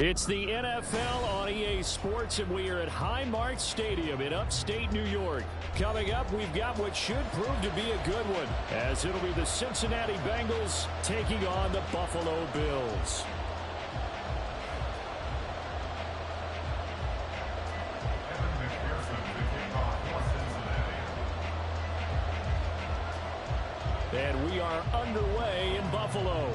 It's the NFL on EA Sports, and we are at Highmark Stadium in upstate New York. Coming up, we've got what should prove to be a good one, as it'll be the Cincinnati Bengals taking on the Buffalo Bills. And we are underway in Buffalo.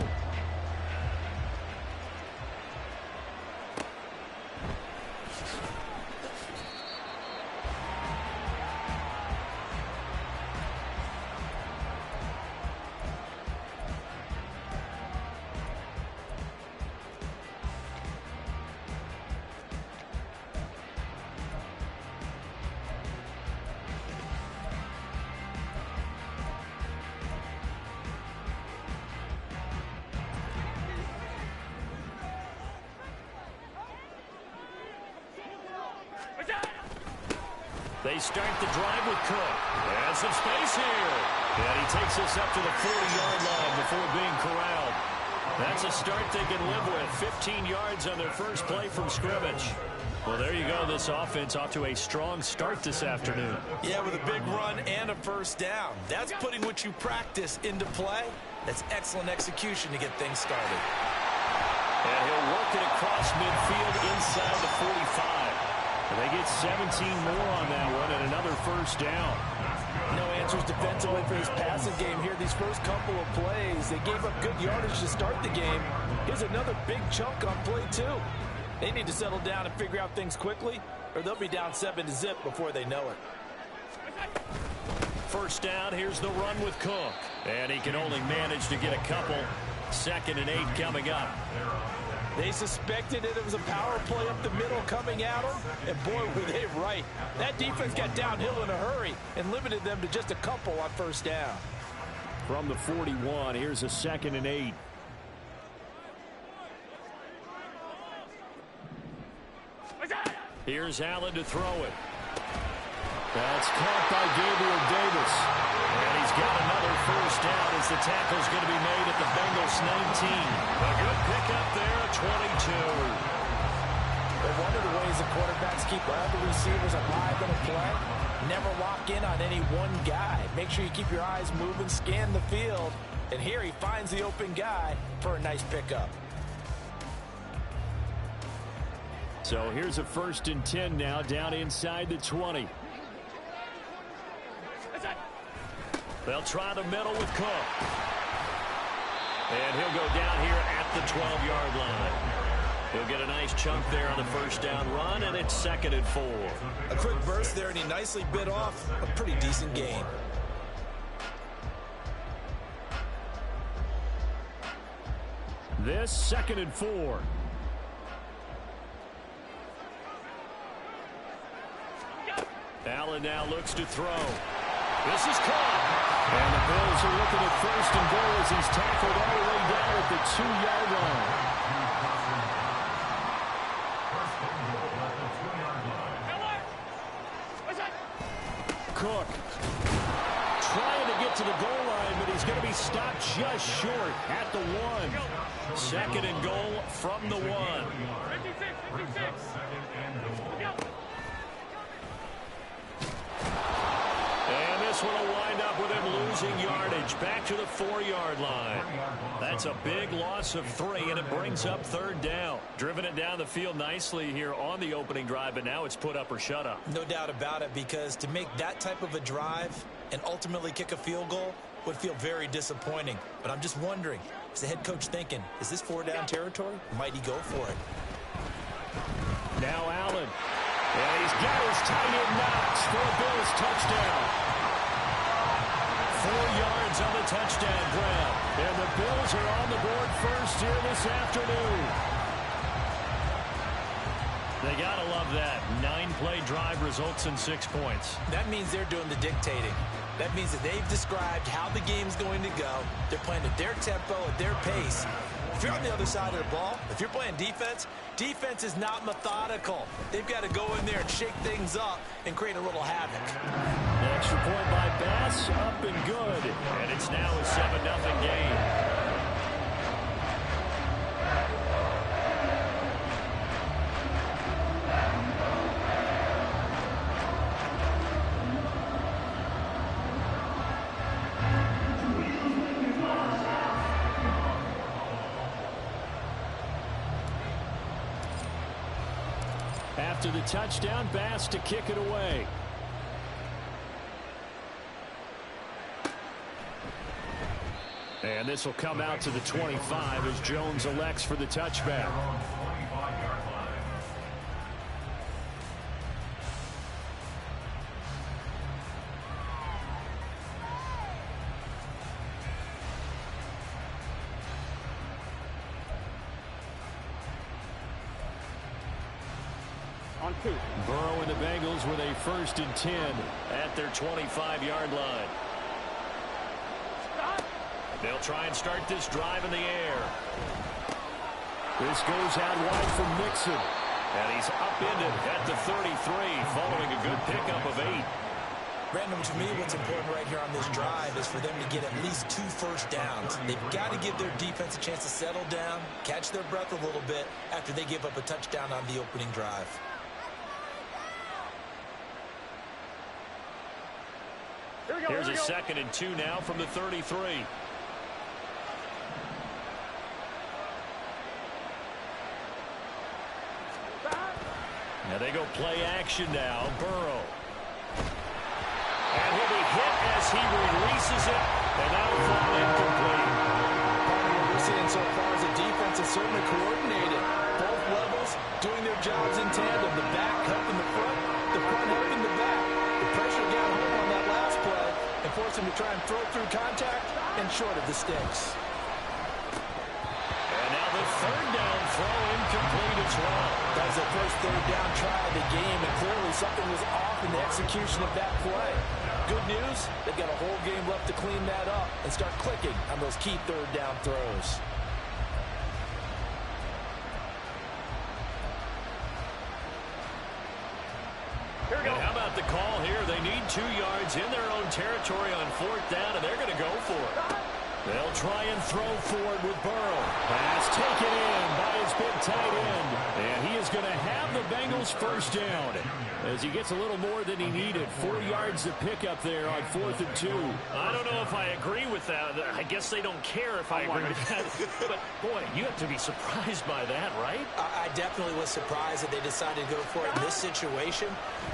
They start the drive with Cook. And some space here. And he takes us up to the 40-yard line before being corralled. That's a start they can live with. 15 yards on their first play from scrimmage. Well, there you go. This offense off to a strong start this afternoon. Yeah, with a big run and a first down. That's putting what you practice into play. That's excellent execution to get things started. And he'll work it across midfield inside the 45. And they get 17 more on that one and another first down. No answers defensively for this passing game here. These first couple of plays, they gave up good yardage to start the game. Here's another big chunk on play 2. They need to settle down and figure out things quickly, or they'll be down 7-0 before they know it. First down, here's the run with Cook. And he can only manage to get a couple. 2nd and 8 coming up. They suspected it was a power play up the middle coming at them, and boy, were they right. That defense got downhill in a hurry and limited them to just a couple on first down. From the 41, here's a 2nd and 8. Here's Allen to throw it. That's caught by Gabriel Davis. And he's got another first down as the tackle's going to be made at the Bengals 19. A good pickup there, 22. But one of the ways the quarterbacks keep all the receivers alive in a play, never lock in on any one guy. Make sure you keep your eyes moving, scan the field. And here he finds the open guy for a nice pickup. So here's a 1st and 10 now down inside the 20. They'll try the middle with Cook. And he'll go down here at the 12-yard line. He'll get a nice chunk there on the first down run, and it's 2nd and 4. A quick burst there, and he nicely bit off a pretty decent gain. This 2nd and 4. Allen now looks to throw. This is caught. And the Bills are looking at 1st and goal as he's tackled all the way down at the 2-yard line. Cook trying to get to the goal line, but he's going to be stopped just short at the 1. 2nd and goal from the 1. And this one will wind up with him losing yardage back to the 4-yard line. That's a big loss of 3, and it brings up 3rd down. Driven it down the field nicely here on the opening drive, but now it's put up or shut up. No doubt about it, because to make that type of a drive and ultimately kick a field goal would feel very disappointing. But I'm just wondering, is the head coach thinking, is this 4-down territory? Might he go for it? Now Allen. And he's got his tight end Knox for a Bills touchdown. 4 yards on the touchdown grab. And the Bills are on the board first here this afternoon. They got to love that. 9-play drive results in 6 points. That means they're doing the dictating. That means that they've described how the game's going to go. They're playing at their tempo, at their pace. If you're on the other side of the ball, if you're playing defense, defense is not methodical. They've got to go in there and shake things up and create a little havoc. The extra point by Bass, up and good. And it's now a 7-0 game. after the touchdown. Bass to kick it away. And this will come out to the 25 as Jones elects for the touchback. Burrow and the Bengals with a 1st and 10 at their 25-yard line. They'll try and start this drive in the air. This goes out wide from Mixon. And he's upended at the 33 following a good pickup of 8. Brandon, to me, what's important right here on this drive is for them to get at least 2 first downs. They've got to give their defense a chance to settle down, catch their breath a little bit after they give up a touchdown on the opening drive. Here's a 2nd and 2 now from the 33. Now they go play action now. Burrow. And he'll be hit as he releases it. And that'll fall incomplete. What we're seeing so far is the defense is certainly coordinated. Both levels doing their jobs in tandem. The back helping the front helping the back. The pressure got home on that last play and forced him to try and throw through contact and short of the sticks. And now the 3rd down throw incomplete as well. That was the first 3rd down try of the game, and clearly something was off in the execution of that play. Good news, they've got a whole game left to clean that up and start clicking on those key 3rd down throws. And how about the call here? They need 2 yards in their own territory on 4th down, and they're going to go for it. They'll try and throw forward with Burrow. Pass taken in by his big tight end. And he is going to have the Bengals 1st down as he gets a little more than he needed. 4 yards to pick up there on 4th and 2. I don't know if I agree with that. I guess they don't care if I agree with that. But, boy, you have to be surprised by that, right? I definitely was surprised that they decided to go for it in this situation.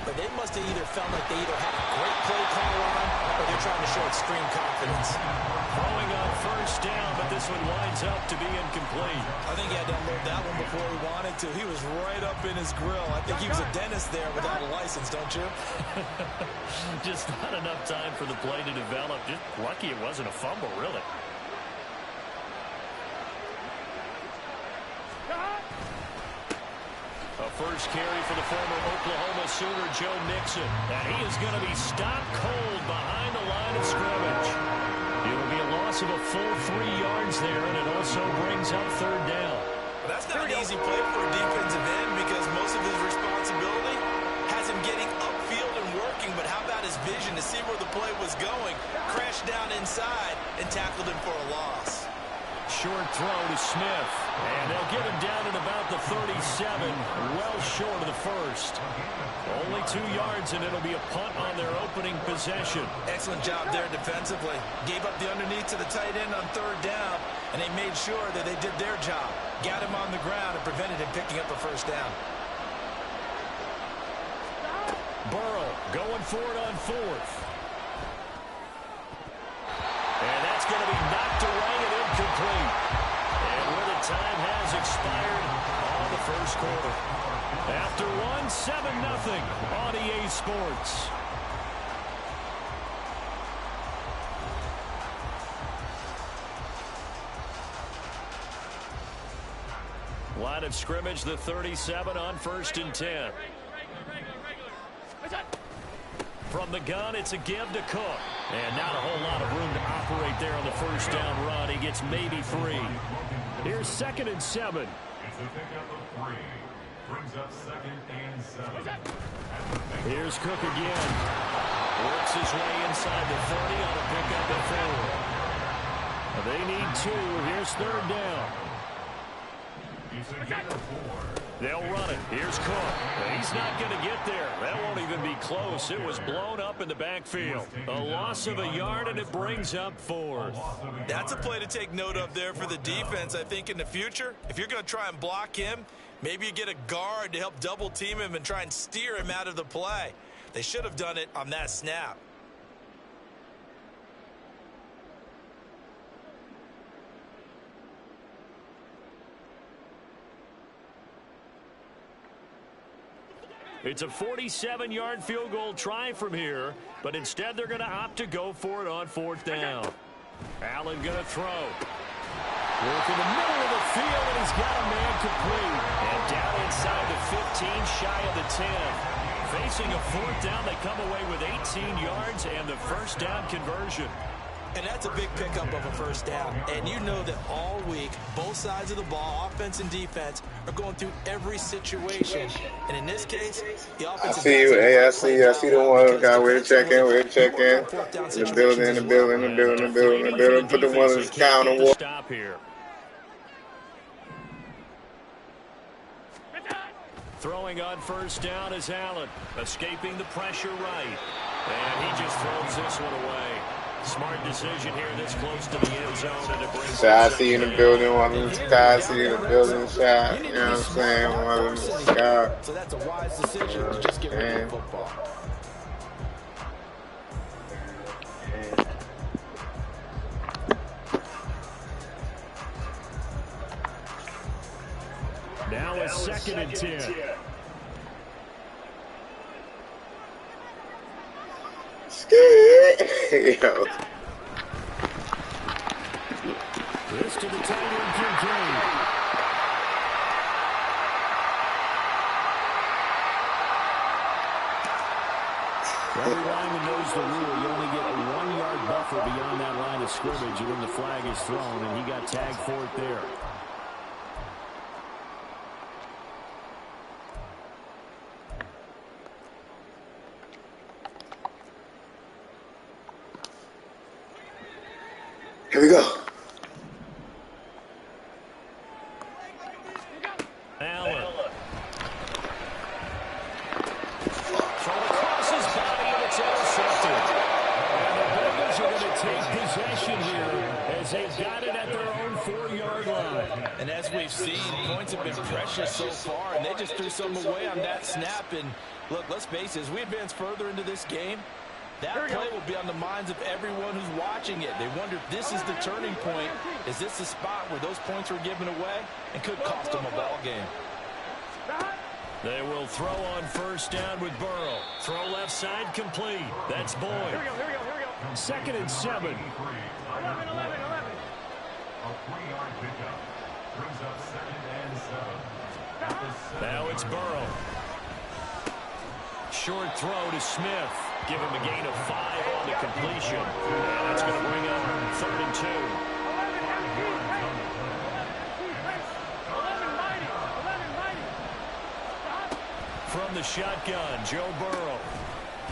But they must have either felt like they either had a great play call on or they're trying to show extreme confidence. Throwing on 1st down, but this one winds up to be incomplete. I think he had to unload that one before he wanted to. He was right up in his grill. I think he was a dentist there without a license, don't you? Just not enough time for the play to develop. Just lucky it wasn't a fumble, really. A first carry for the former Oklahoma Sooner, Joe Mixon. And he is going to be stopped cold behind the line of scrimmage. It'll be a loss of a full 3 yards there, and it also brings up 3rd down. Well, that's not an easy play for a defensive end because most of his responsibility has him getting upfield and working, but how about his vision to see where the play was going, crashed down inside, and tackled him for a loss. Short throw to Smith, and they'll get him down at about the 37, well short of the 1st. Only 2 yards, and it'll be a punt on their opening possession. Excellent job there defensively. Gave up the underneath to the tight end on 3rd down, and they made sure that they did their job. Got him on the ground and prevented him picking up a 1st down. Burrow going for it on 4th. And that's going to be knocked away and incomplete. And where the time has expired on the 1st quarter. After one, 7-0 on EA Sports. Line of scrimmage, the 37 on 1st and 10. From the gun, it's a give to Cook. And not a whole lot of room to operate there on the 1st down run. He gets maybe 3. Here's 2nd and 7. It's a pickup of 3. Brings up 2nd and 7. Here's Cook again. Works his way inside the 30 on a pickup of 4. They need 2. Here's 3rd down. It's a give of 4. They'll run it. Here's Cook. He's not going to get there. That won't even be close. It was blown up in the backfield. A loss of a yard, and it brings up 4th. That's a play to take note of there for the defense. I think in the future, if you're going to try and block him, Maybe you get a guard to help double team him and try and steer him out of the play. They should have done it on that snap. It's a 47-yard field goal try from here, but instead they're going to opt to go for it on 4th down. Allen going to throw. Work in the middle of the field, and he's got a man complete. And down inside the 15, shy of the 10. Facing a 4th down, they come away with 18 yards and the first down conversion. And that's a big pickup of a first down. And you know that all week, both sides of the ball, offense and defense, are going through every situation. And in this case, the offense... I see you. Hey, I see you. I see the one guy. We're checking. We're checking. In the building, in the building, in the building, in the building, in the building. Put the one in the counter. Stop here. Throwing on first down is Allen. Escaping the pressure right. And he just throws this one away. Smart decision here this close to the end zone. And it brings I see you in the building. One of the guys. I see you in the building shot. You know what I'm saying? One of the guys. So that's a wise decision to just get rid of the football. Now a 2nd and 10. Yo. This to the tight end, Kincaid. Every lineman knows the rule. You only get a 1-yard buffer beyond that line of scrimmage when the flag is thrown, and he got tagged for it there. Here we go. Allen. Thrown across his body, and it's intercepted. And the Bengals are going to take possession here as they've got it at their own 4-yard line. And as we've seen, points have been precious so far, and they just threw some away on that snap. And look, let's face it, as we advance further into this game, that play will be on the minds of everyone who's watching it. They wonder if this is the turning point. Is this the spot where those points were given away and could cost them a ball game? They will throw on first down with Burrow. Throw left side complete. That's Boyd. Here we go. 2nd and 7. 11. A 3-yard pickup. Brings up 2nd and 7. Now it's Burrow. Short throw to Smith. Give him a gain of 5 on the completion. And that's going to bring up 3rd and 2. From the shotgun, Joe Burrow.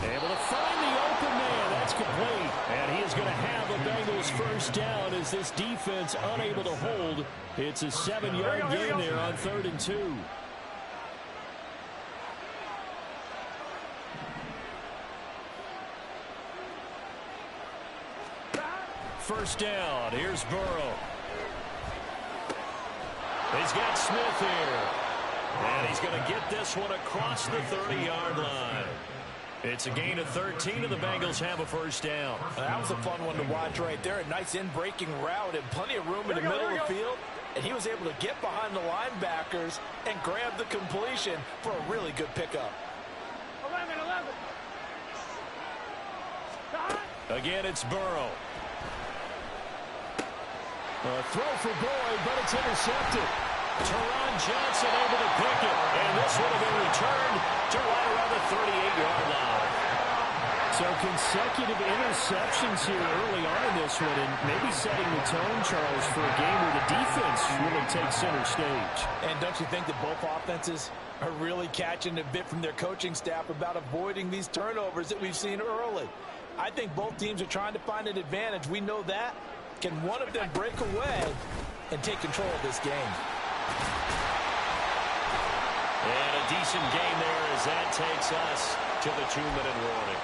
Able to find the open man. That's complete. And he is going to have the Bengals first down as this defense unable to hold. It's a 7-yard gain there on 3rd and 2. First down. Here's Burrow. He's got Smith here. And he's going to get this one across the 30-yard line. It's a gain of 13, and the Bengals have a first down. That was a fun one to watch right there. A nice in-breaking route and plenty of room in the middle of the field. And he was able to get behind the linebackers and grab the completion for a really good pickup. 11. Again, it's Burrow. A throw for Boyd, but it's intercepted. Teron Johnson able to pick it. And this would have been returned to right around the 38-yard line. So consecutive interceptions here early on in this one, and maybe setting the tone, Charles, for a game where the defense really takes center stage. And don't you think that both offenses are really catching a bit from their coaching staff about avoiding these turnovers that we've seen early? I think both teams are trying to find an advantage. We know that. Can one of them break away and take control of this game? And a decent game there as that takes us to the 2-minute warning.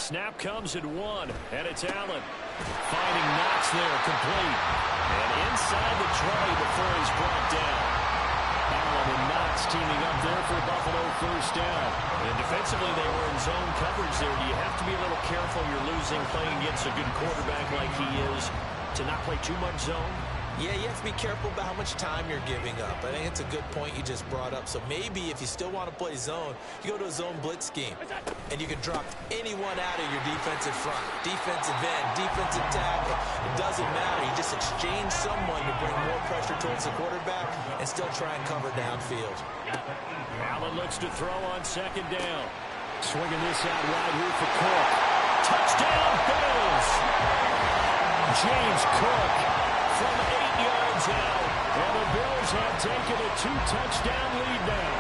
snap comes at 1, and it's Allen. Finding Knox there, complete. And inside the 20 before he's brought down. Allen and Knox teaming up there for Buffalo first down. And defensively, they were in zone coverage there. Do you have to be a little careful you're losing playing against a good quarterback like he is to not play too much zone? Yeah, you have to be careful about how much time you're giving up. I think it's a good point you just brought up. So maybe if you still want to play zone, you go to a zone blitz scheme. And you can drop anyone out of your defensive front. Defensive end, defensive tackle. It doesn't matter. You just exchange someone to bring more pressure towards the quarterback and still try and cover downfield. Allen looks to throw on second down. Swinging this out wide here for Cook. Touchdown, Bills! James Cook from 8 yards out, and the Bills have taken a 2-touchdown lead now.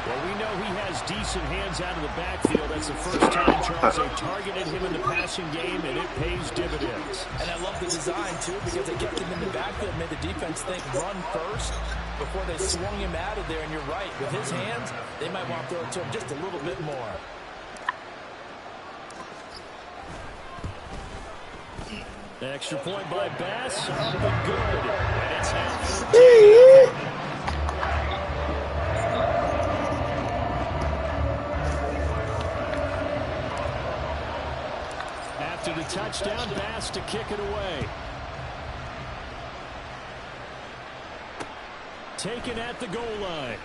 Well, we know he has decent hands out of the backfield. That's the first time, Charles, they targeted him in the passing game, and it pays dividends. And I love the design, too, because they kept him in the backfield, made the defense think run first before they swung him out of there. And you're right, with his hands, they might want to throw it to him just a little bit more. Extra point by Bass, up and good. And it's now 14. After the touchdown, Bass to kick it away. Taken at the goal line.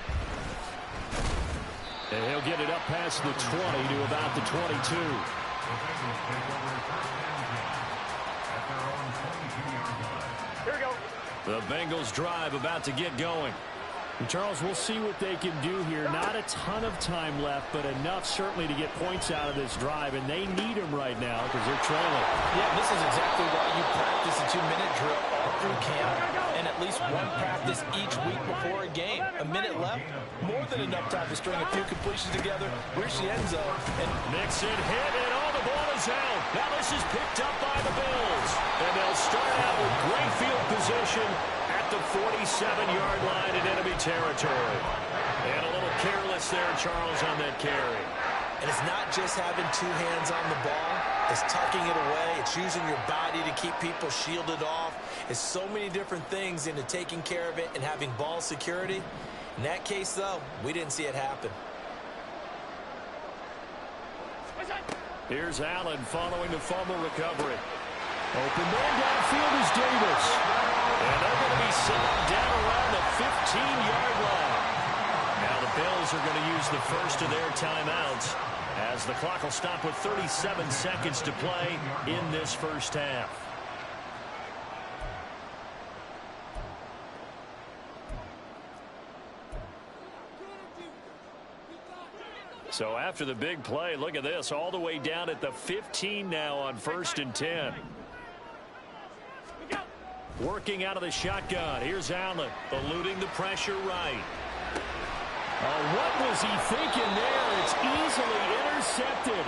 And he'll get it up past the 20 to about the 22. Here we go. The Bengals drive about to get going. And Charles, we'll see what they can do here. Not a ton of time left, but enough certainly to get points out of this drive, and they need them right now because they're trailing. Yeah, this is exactly why you practice a 2-minute drill all through camp and at least one practice each week before a game. A minute left, more than enough time to string a few completions together, reach the end zone. And Mixon hit, and all the ball is out. Now this is picked up by the Bills. And they'll start out with great field position at the 47-yard line in enemy territory. And a little careless there, Charles, on that carry. And it's not just having two hands on the ball. It's tucking it away. It's using your body to keep people shielded off. It's so many different things into taking care of it and having ball security. In that case, though, we didn't see it happen. Here's Allen following the fumble recovery. Open man downfield is Davis. And they're going to be set down around the 15-yard line. Now the Bills are going to use the first of their timeouts as the clock will stop with 37 seconds to play in this first half. So after the big play, look at this, all the way down at the 15 now on 1st and 10. Working out of the shotgun. Here's Allen, eluding the pressure right. What was he thinking there? It's easily intercepted.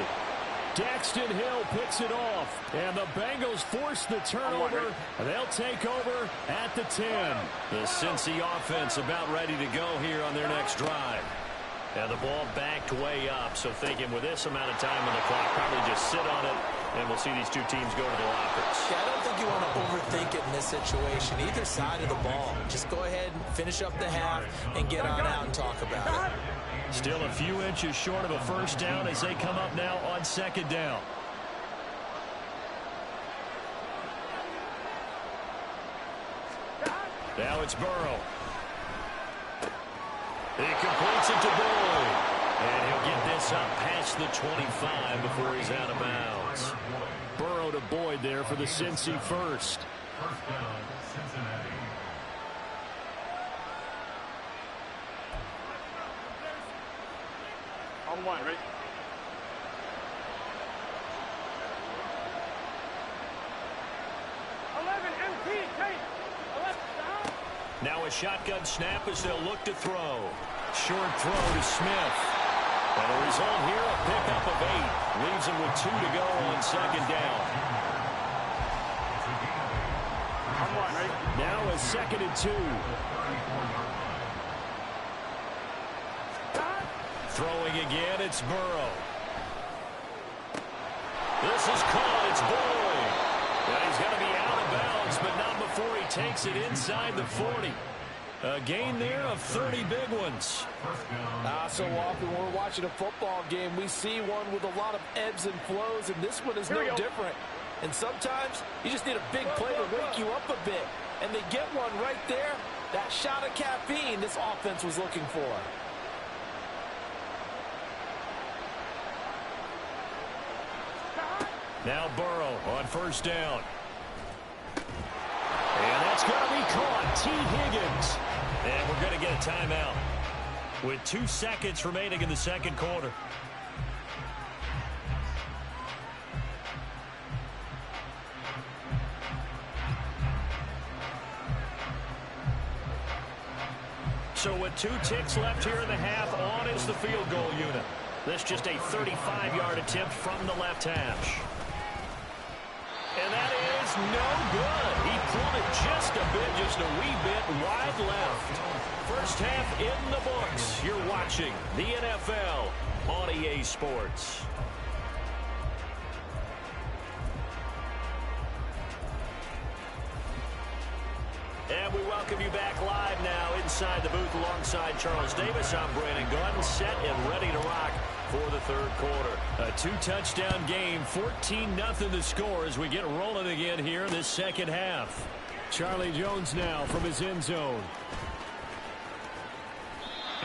Daxton Hill picks it off, and the Bengals force the turnover. They'll take over at the 10. The Cincy offense about ready to go here on their next drive. And the ball backed way up, so thinking with this amount of time on the clock, probably just sit on it, and we'll see these two teams go to the lockers. Yeah, I don't think you want to overthink it in this situation. Either side of the ball. Just go ahead and finish up the half and get on out and talk about it. Still a few inches short of a first down as they come up now on 2nd down. Now it's Burrow. He completes it to Boyd. And he'll get this up past the 25 before he's out of bounds. Burrow to Boyd there for the Cincy first. First down, Cincinnati. On one, right? Now a shotgun snap as they'll look to throw. Short throw to Smith. And the result here, a pickup of 8. Leaves him with 2 to go on 2nd down. On one, right? Now a 2nd and 2. Throwing again, it's Burrow. This is caught. It's Boyd. And he's going to be out of bounds, but not before he takes it inside the 40. A gain there of 30 big ones. So often when we're watching a football game, we see one with a lot of ebbs and flows, and this one is no different. And sometimes you just need a big play to wake you up a bit. And they get one right there. That shot of caffeine this offense was looking for. Now Burrow on first down. And that's going to be caught. T. Higgins. And we're going to get a timeout with 2 seconds remaining in the second quarter. So with 2 ticks left here in the half, on is the field goal unit. This just a 35-yard attempt from the left hash. And that is no good. He pulled it just a bit, just a wee bit wide left. First half in the books. You're watching the NFL on EA Sports. And we welcome you back live now inside the booth alongside Charles Davis. I'm Brandon Gordon, set and ready to rock for the third quarter. A 2-touchdown game, 14-0 the score as we get rolling again here in this second half. Charlie Jones now from his end zone.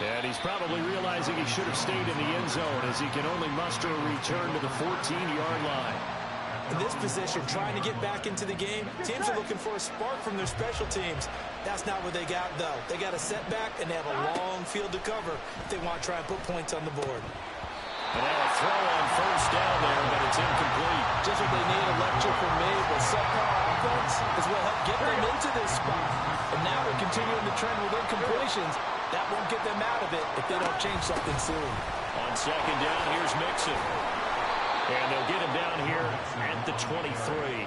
And he's probably realizing he should have stayed in the end zone as he can only muster a return to the 14-yard line. In this position, trying to get back into the game, teams are looking for a spark from their special teams. That's not what they got, though. They got a setback, and they have a long field to cover if they want to try and put points on the board. And now a throw on first down there, but it's incomplete. Just what they need, a lecture from me, but subpar offense is what helped get them into this spot. And now they're continuing the trend with incompletions. That won't get them out of it if they don't change something soon. On second down, here's Mixon. And they'll get him down here at the 23.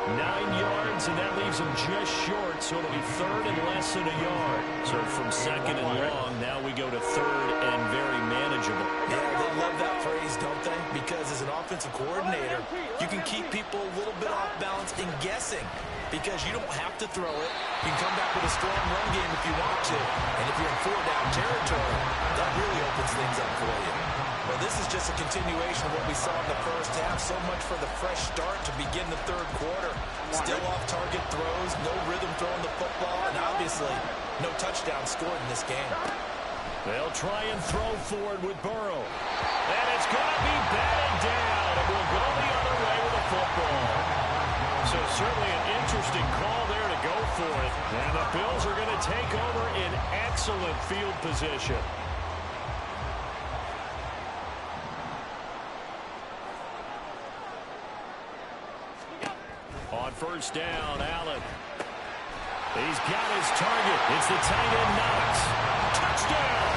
9 yards, and that leaves him just short, so it'll be third and less than a yard. So from second and long, now we go to third and very manageable. Yeah, they love that phrase, don't they? Because as an offensive coordinator, you can keep people a little bit off balance and guessing because you don't have to throw it. You can come back with a strong run game if you want to. And if you're in 4-down territory, that really opens things up for you. Well, this is just a continuation of what we saw in the first half. So much for the fresh start to begin the third quarter. Still off-target throws, no rhythm throwing the football, and obviously no touchdown scored in this game. They'll try and throw forward with Burrow. And it's going to be batted down. It will go the other way with the football. So certainly an interesting call there to go for it. And the Bills are going to take over in excellent field position. On first down, Allen. He's got his target. It's the tight end Knox. Touchdown!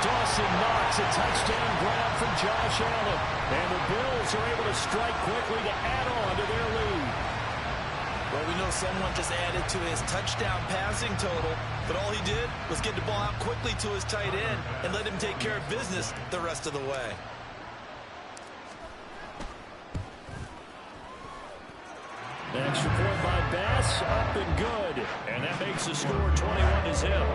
Dawson Knox, a touchdown grab from Josh Allen. And the Bills are able to strike quickly to add on to their lead. Well, we know someone just added to his touchdown passing total, but all he did was get the ball out quickly to his tight end and let him take care of business the rest of the way. Extra point by Bass, up and good. And that makes the score 21-0.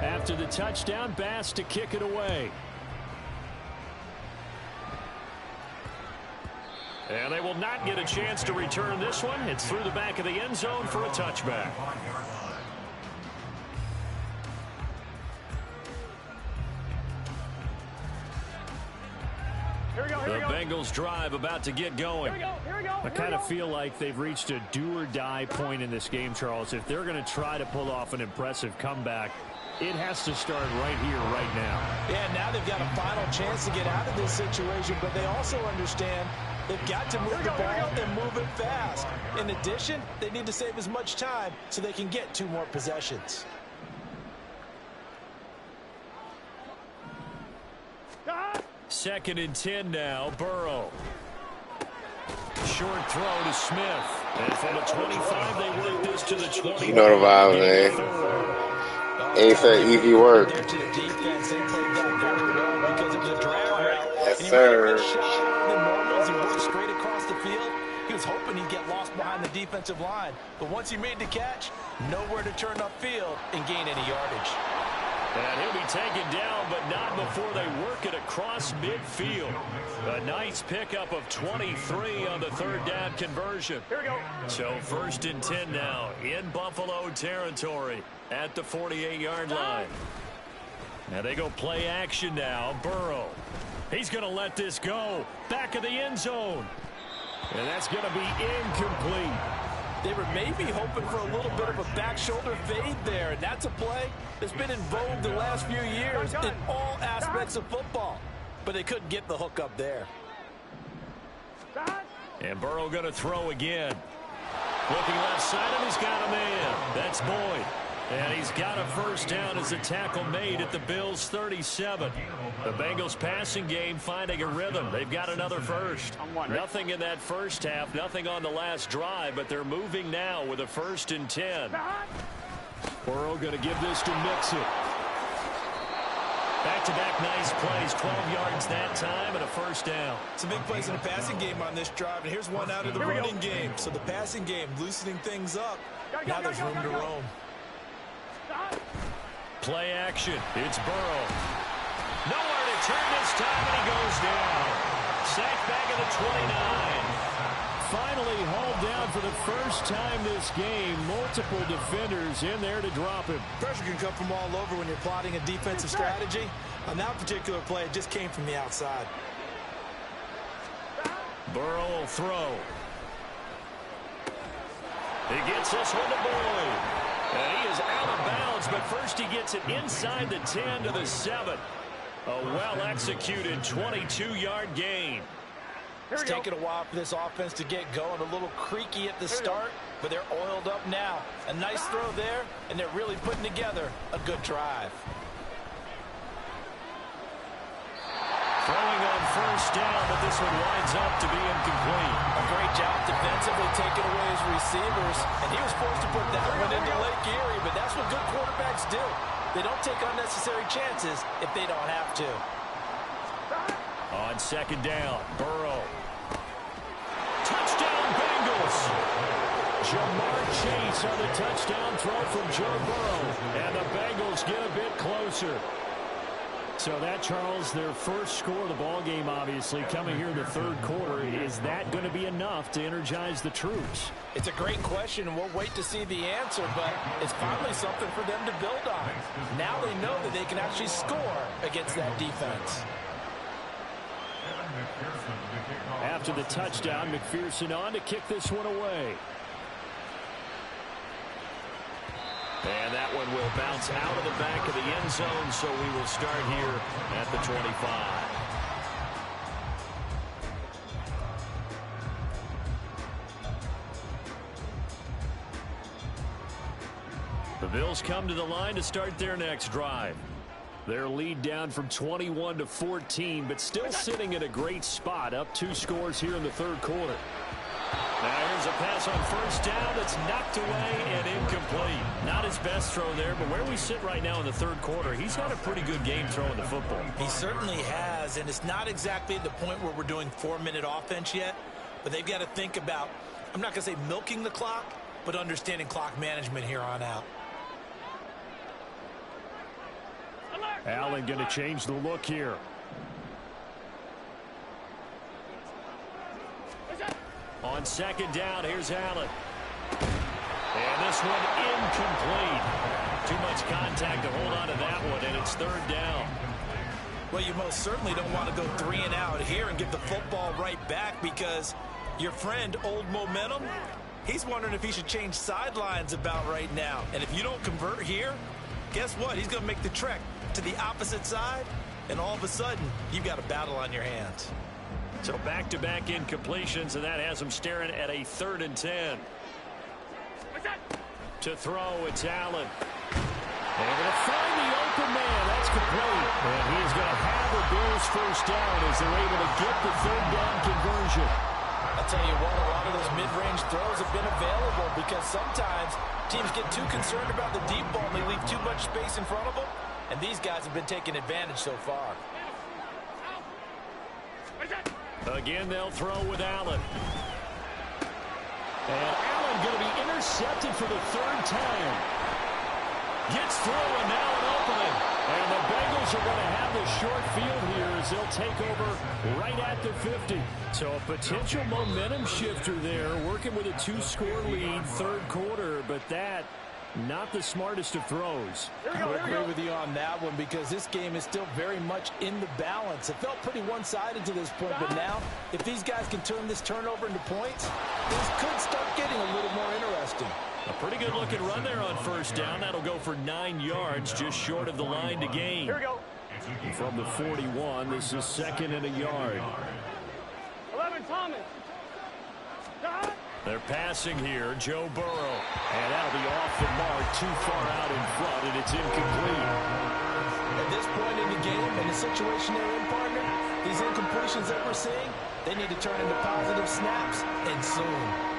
After the touchdown, Bass to kick it away. And they will not get a chance to return this one. It's through the back of the end zone for a touchback. The Bengals drive about to get going. I kind of feel like they've reached a do-or-die point in this game, Charles. If they're going to try to pull off an impressive comeback, it has to start right here, right now. Yeah, now they've got a final chance to get out of this situation, but they also understand they've got to move the ball and move it fast. In addition, they need to save as much time so they can get 2 more possessions. Second and 10 now, Burrow. Short throw to Smith. And from the 25, they work this to the 20. You know the vibes, man. Ain't that easy work. To the defense, they played that very well because it was a drag sir. Shot than normal as he worked straight across the field. He was hoping he'd get lost behind the defensive line. But once he made the catch, nowhere to turn upfield and gain any yardage. And he'll be taken down, but not before they work it across midfield. A nice pickup of 23 on the third down conversion. Here we go. So 1st and 10 now in Buffalo territory at the 48-yard line. Now they go play action now. Burrow. He's going to let this go. Back of the end zone. And that's going to be incomplete. They were maybe hoping for a little bit of a back shoulder fade there, and that's a play that's been in vogue the last few years in all aspects of football. But they couldn't get the hook up there. And Burrow going to throw again. Looking left side, and he's got a man. That's Boyd. And he's got a first down as a tackle made at the Bills' 37. The Bengals passing game finding a rhythm. They've got another first. Nothing in that first half, nothing on the last drive, but they're moving now with a 1st and 10. Burrow going to give this to Mixon. Back-to-back nice plays, 12 yards that time and a first down. Some big plays in the passing game on this drive, and here's one out of the running game. So the passing game loosening things up. Now there's room to roam. Play action. It's Burrow. Nowhere to turn this time, and he goes down. Sacked back at the 29. Finally hauled down for the first time this game. Multiple defenders in there to drop him. Pressure can come from all over when you're plotting a defensive strategy. On that particular play, it just came from the outside. Burrow will throw. He gets this one to Boyd. And he is out of bounds, but first he gets it inside the 10 to the 7. A well-executed 22-yard gain. It's taken a while for this offense to get going. A little creaky at the start, but they're oiled up now. A nice throw there, and they're really putting together a good drive. Throwing on first down, but this one winds up to be incomplete. A great job defensively taking away his receivers, and he was forced to put that one into Lake Erie, but that's what good quarterbacks do. They don't take unnecessary chances if they don't have to. On second down, Burrow. Touchdown, Bengals. Jamar Chase on the touchdown throw from Joe Burrow. And the Bengals get a bit closer. So that, Charles, their first score of the ball game, obviously, coming here in the third quarter. Is that going to be enough to energize the troops? It's a great question, and we'll wait to see the answer, but it's finally something for them to build on. Now they know that they can actually score against that defense. After the touchdown, McPherson on to kick this one away. And that one will bounce out of the back of the end zone, so we will start here at the 25. The Bills come to the line to start their next drive. Their lead down from 21 to 14, but still sitting at a great spot, up 2 scores here in the third quarter. Now here's a pass on first down that's knocked away and incomplete. Not his best throw there, but where we sit right now in the third quarter, he's had a pretty good game throwing the football. He certainly has, and it's not exactly at the point where we're doing 4-minute offense yet, but they've got to think about, I'm not going to say milking the clock, but understanding clock management here on out. Allen going to change the look here. On second down, here's Allen. And this one incomplete. Too much contact to hold on to that one, and it's third down. Well, you most certainly don't want to go 3 and out here and get the football right back, because your friend, Old Momentum, he's wondering if he should change sidelines about right now. And if you don't convert here, guess what? He's going to make the trek to the opposite side, and all of a sudden, you've got a battle on your hands. So back-to-back incompletions, and that has him staring at a 3rd and 10. To throw, it's Allen. They're going to find the open man. That's complete. And he's going to have the Bills first down as they're able to get the third down conversion. I'll tell you what, a lot of those mid-range throws have been available because sometimes teams get too concerned about the deep ball and they leave too much space in front of them. And these guys have been taking advantage so far. Again, they'll throw with Allen. And Allen going to be intercepted for the third time. Gets through and now an opening. And the Bengals are going to have the short field here as they'll take over right at the 50. So a potential momentum shifter there, working with a 2-score lead, third quarter, but that not the smartest of throws. I would agree with you on that one because this game is still very much in the balance. It felt pretty one-sided to this point, but now if these guys can turn this turnover into points, this could start getting a little more interesting. A pretty good looking run there on first down. That'll go for 9 yards, just short of the line to gain. Here we go. From the 41, this is 2nd and a yard. 11, Thomas. They're passing here, Joe Burrow. And that'll be off the mark, too far out in front, and it's incomplete. At this point in the game, in the situation they're in, partner, these incompletions that we're seeing, they need to turn into positive snaps, and soon.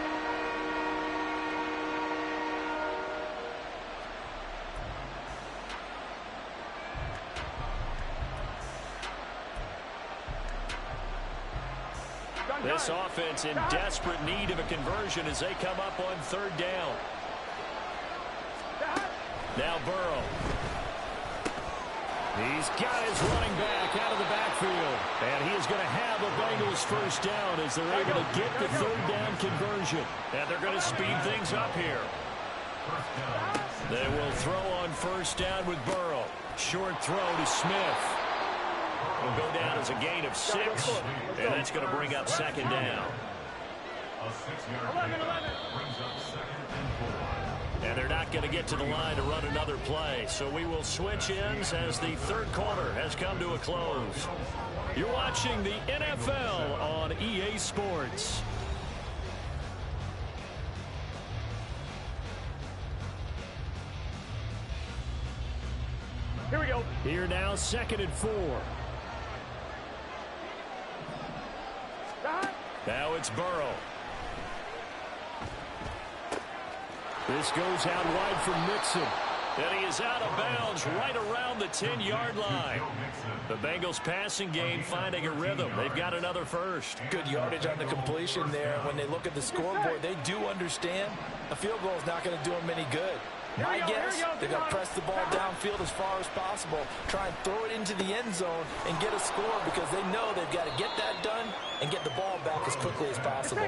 This offense in desperate need of a conversion as they come up on third down. Now Burrow. He's got his running back out of the backfield. And he is going to have a Bengals first down as they're able to get the third down conversion. And they're going to speed things up here. They will throw on first down with Burrow. Short throw to Smith. Will go down as a gain of 6, and that's going to bring up second down. A 6-yard gain brings up 2nd and 4. And they're not going to get to the line to run another play, so we will switch ends as the third quarter has come to a close. You're watching the NFL on EA Sports. Here we go. Here now, 2nd and 4. Now it's Burrow. This goes out wide for Mixon. And he is out of bounds right around the 10-yard line. The Bengals passing game finding a rhythm. They've got another first. Good yardage on the completion there. When they look at the scoreboard, they do understand a field goal is not going to do them any good. My guess, they're going to press the ball downfield as far as possible, try and throw it into the end zone and get a score because they know they've got to get that done and get the ball back as quickly as possible.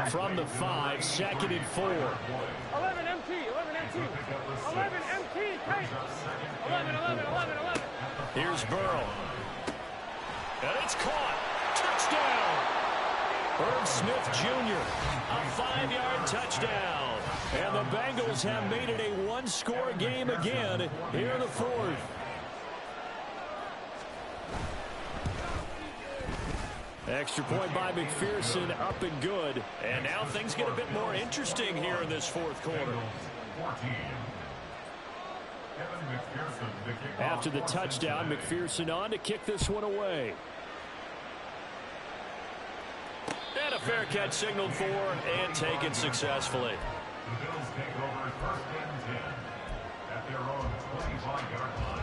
From the 5, 2nd and 4. 11 MT, 11 MT, 11 MT, take. 11, 11, 11, 11. Here's Burrow. And it's caught. Touchdown. Herb Smith Jr. A 5-yard touchdown. And the Bengals have made it a one-score game again here in the fourth. Extra point by McPherson, up and good. And now things get a bit more interesting here in this fourth quarter. After the touchdown, McPherson on to kick this one away. And a fair catch signaled for and taken successfully. The Bills take over 1st and 10 at their own 25-yard line.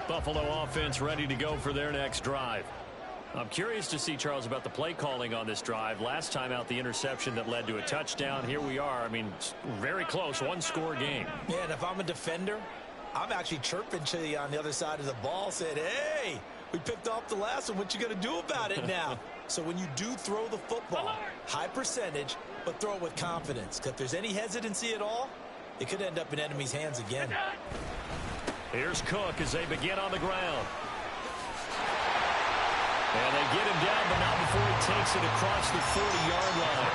Buffalo offense ready to go for their next drive. I'm curious to see, Charles, about the play calling on this drive. Last time out, the interception that led to a touchdown. Here we are. I mean, very close, one-score game. Yeah, and if I'm a defender, I'm actually chirping to you on the other side of the ball, saying, hey, we picked off the last one. What you going to do about it now? So when you do throw the football, high percentage, but throw it with confidence. Because if there's any hesitancy at all, it could end up in enemy's hands again. Here's Cook as they begin on the ground. And they get him down, but not before he takes it across the 40-yard line.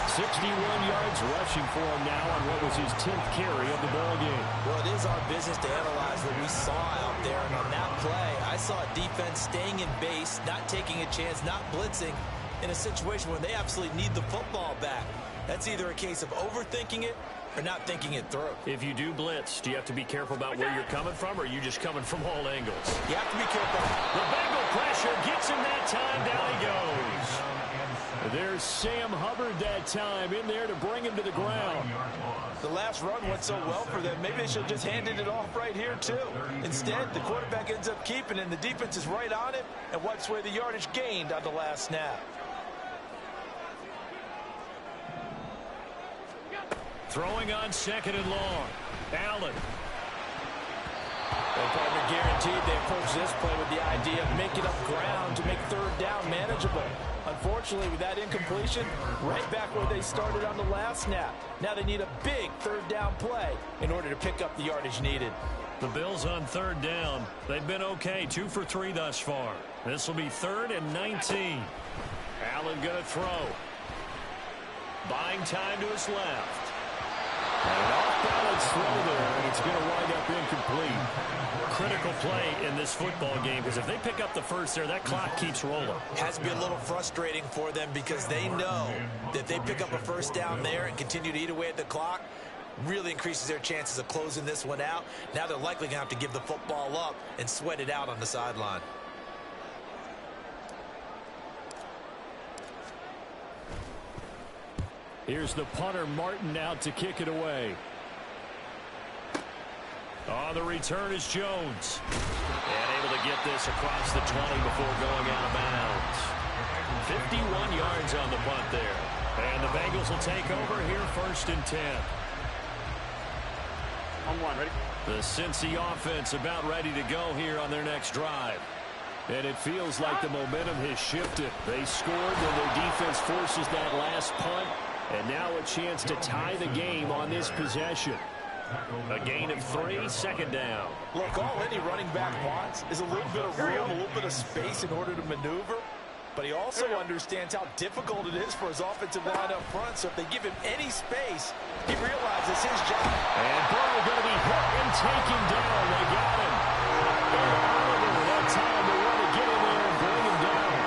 61 yards rushing for him now on what was his 10th carry of the ball game. Well, it is our business to analyze what we saw out there. And on that play, I saw a defense staying in base, not taking a chance, not blitzing in a situation where they absolutely need the football back. That's either a case of overthinking it or not thinking it through. If you do blitz, do you have to be careful about where you're coming from, or are you just coming from all angles? You have to be careful. The Bengal pressure gets him that time. Down he goes. There's Sam Hubbard that time in there to bring him to the ground. The last run went so well for them. Maybe they should have just handed it off right here, too. Instead, the quarterback ends up keeping it, and the defense is right on it and wipes away the yardage gained on the last snap. Throwing on 2nd and long. Allen. Their partner guaranteed they approach this play with the idea of making up ground to make 3rd down manageable. Unfortunately, with that incompletion, right back where they started on the last snap. Now they need a big 3rd down play in order to pick up the yardage needed. The Bills on 3rd down. They've been okay, 2 for 3 thus far. This will be 3rd and 19. Allen going to throw. Buying time to his left. An off-balance throw there, and it's going to wind up incomplete. Critical play in this football game, because if they pick up the first there, that clock keeps rolling. Has to be a little frustrating for them because they know that if they pick up a 1st down there and continue to eat away at the clock, really increases their chances of closing this one out. Now they're likely going to have to give the football up and sweat it out on the sideline. Here's the punter, Martin, out to kick it away. On the return is Jones. And able to get this across the 20 before going out of bounds. 51 yards on the punt there. And the Bengals will take over here 1st and 10. On 1, ready? The Cincy offense about ready to go here on their next drive. And it feels like the momentum has shifted. They scored, then their defense forces that last punt. And now a chance to tie the game on this possession. A gain of 3, 2nd down. Look, all any running back wants is a little bit of room, a little bit of space in order to maneuver. But he also understands how difficult it is for his offensive line up front. So if they give him any space, he realizes his job. And Burrow going to be hit and taken down. They got him. Oliver, that time they want to get in there and bring him down.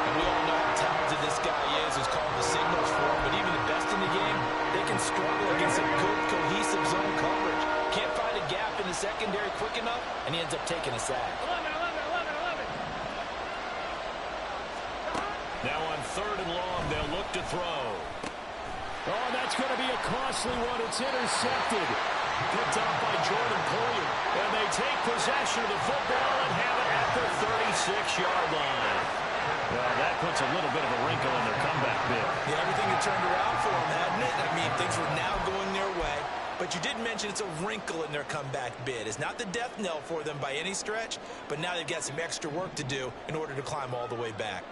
And we all know how talented this guy is, who's calling the signals for him. But even the best in the game, they can struggle against a good, cohesive zone coverage. Can't find a gap in the secondary quick enough, and he ends up taking a sack. 11. Now on 3rd and long, they'll look to throw. Oh, that's going to be a costly one. It's intercepted. Picked up by Jordan Poyer. And they take possession of the football and have it at the 36-yard line. Well, that puts a little bit of a wrinkle in their comeback bid. Yeah, everything had turned around for him, hadn't it? I mean, things were now going their way. But you did mention it's a wrinkle in their comeback bid. It's not the death knell for them by any stretch, but now they've got some extra work to do in order to climb all the way back.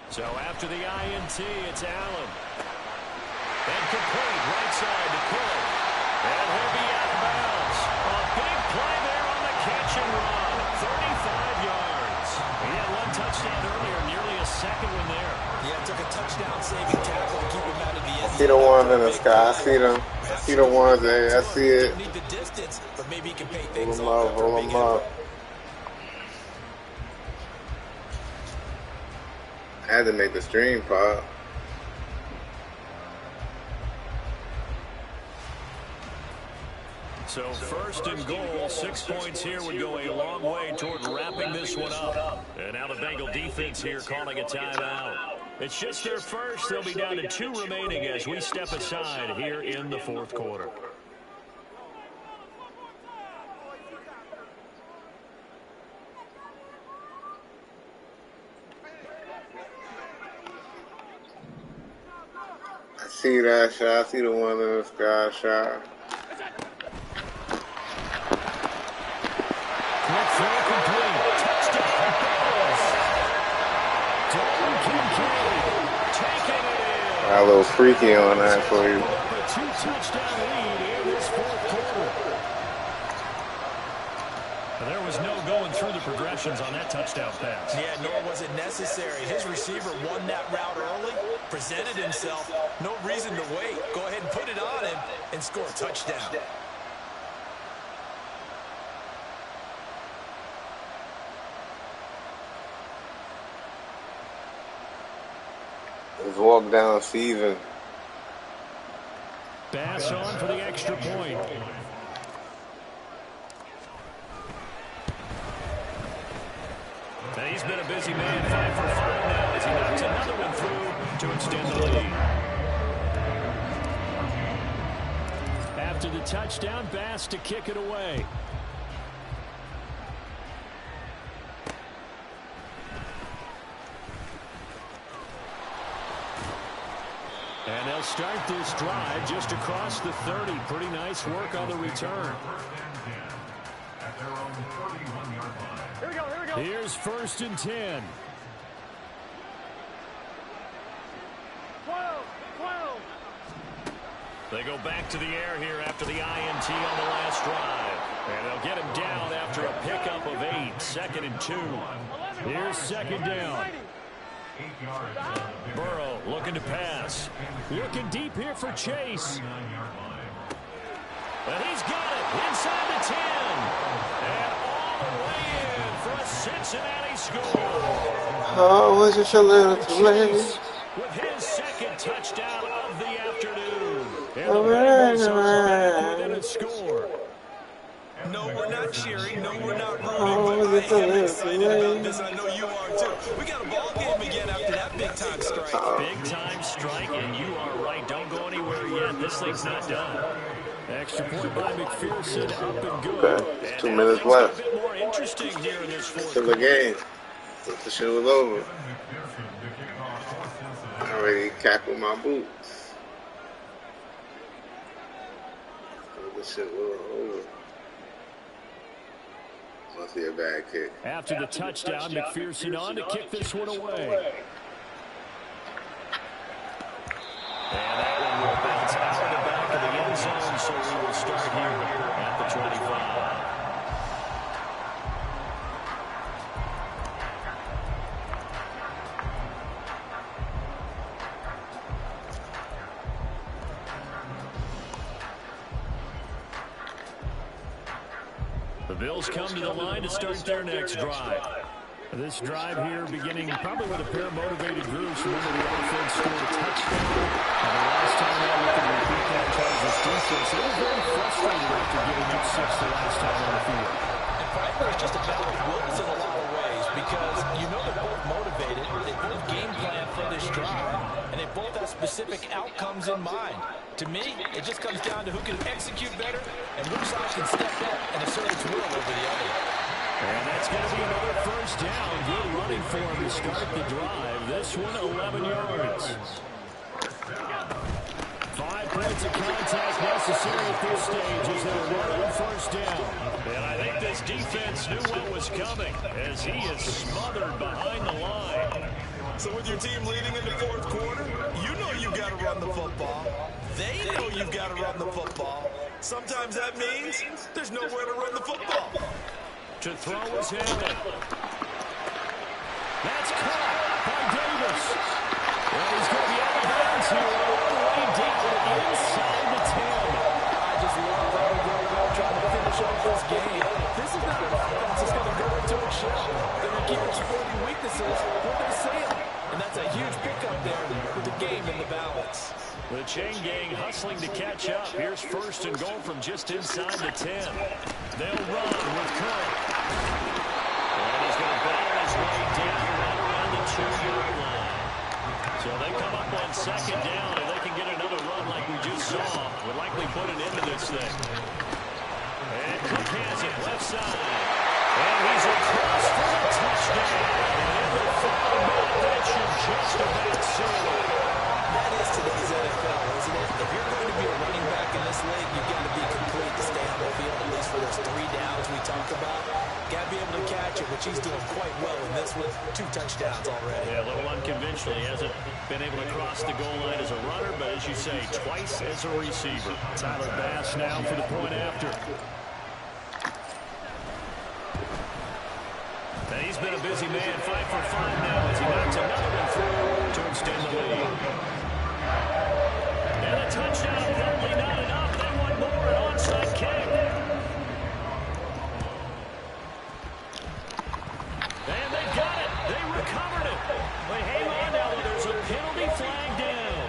So after the INT, it's Allen. And complete, right side to Cook. And he'll be out of bounds. A big play there on the catch and run. 35 yards. He had 1 touchdown earlier, nearly a 2nd one there. Yeah, it took a touchdown-saving tackle to keep him out of the end zone. I see the ones in the sky. I see them. I see the ones there. I see it. Don't need the distance, but maybe he can pay things Hold off. them up. I had to make the stream pop. So 1st and goal, 6 points here would go a long way toward wrapping this one up. And now the Bengal defense here calling a timeout. It's just their first. They'll be down to 2 remaining as we step aside here in the 4th quarter. I see that shot. I see the one in the sky shot. Quick throw complete. Touchdown Bills. Dalton Kincaid taking it in. Got a little freaky on that for you. A 2-touchdown lead in this 4th quarter. There was no going through the progressions on that touchdown pass. Yeah, nor was it necessary. His receiver won that route early, presented himself. No reason to wait. Go ahead and put it on him and score a touchdown. Let's walk down season. Bass on for the extra point. And he's been a busy man, 5 for 5 now as he knocks another one through to extend the lead. After the touchdown, Bass to kick it away. And they'll start this drive just across the 30. Pretty nice work on the return. Here we go, here we go. Here's 1st and 10. 12, 12. They go back to the air here after the INT on the last drive. And they'll get him down after a pickup of 8. 2nd and 2. Here's 2nd down. Burrow looking to pass. Looking deep here for Chase. And he's got it inside the 10. And all the way in for a Cincinnati score. Oh, was it a little too late? With his 2nd touchdown of the afternoon. And the Bengals are back within a score. No, we're not cheering. No, we're not rooting. Oh, But it's I a am little excited late. about this. I know you are too. We got a ball game again after that big-time strike. Big time strike, and you are right. Don't go anywhere yet. This thing's not done. Extra point by McPherson, up and good. Okay, there's 2 minutes left. A bit more interesting here in this fourth to the game. The shit was over. I already cackled my boots. The shit was over. Must be a bad kick. After the touchdown, McPherson on to kick this one away. And that one will bounce out of the back of the end zone, so we will start here at the 25. The Bills come to the line to start their next drive. This drive here beginning probably with a pair of motivated groups. Remember, the offense scored a touchdown. And the last time I looked at the repeat that Chargers defense, they were very frustrated after giving up 6 the last time on the field. And frankly, it's just a battle of wills in a lot of ways because you know they're both motivated. They both game plan for this drive, and they both have specific outcomes in mind. To me, it just comes down to who can execute better and which side can step up and assert its will over the other. And that's going to be another 1st down. Good running for him to start the drive. This one, 11 yards. 5 points of contact necessary at this stage as they run on 1st down. And I think this defense knew what was coming as he is smothered behind the line. So with your team leading in the 4th quarter, you know you've got to run the football. They know you've got to run the football. Sometimes that means there's nowhere to run the football. To throw his hand. That's caught by Davis. And he's going to be out of bounds here all the way down inside the 10. I just love how they're trying to finish off this game. This is not an offense that's going to go into a shell. They're going to keep exploiting weaknesses where they see them. And that's a huge pickup there with the game in the balance. The chain gang hustling to catch up. Here's 1st and goal from just inside the 10. They'll run with Curry. And he's going to battle his way down right around the 2-yard line. So they come up on 2nd down, and they can get another run like we just saw. Would likely put an end to this thing. And Cook has it left side. And he's across for the touchdown. And the final minute, that should just about seal it. That is today's NFL, isn't it? If you're going to be a running back in this league, you've got to be complete to stay on the field, at least for those 3 downs we talked about. Got to be able to catch it, which he's doing quite well in this with 2 touchdowns already. Yeah, a little unconventional. He hasn't been able to cross the goal line as a runner, but as you say, twice as a receiver. Tyler Bass now for the point after. And he's been a busy man, 5 for 5 now as he knocks another one through to extend the lead. And a touchdown, apparently not enough. They want more, an onside kick. And they got it. They recovered it. But hang on now, there's a penalty flag down.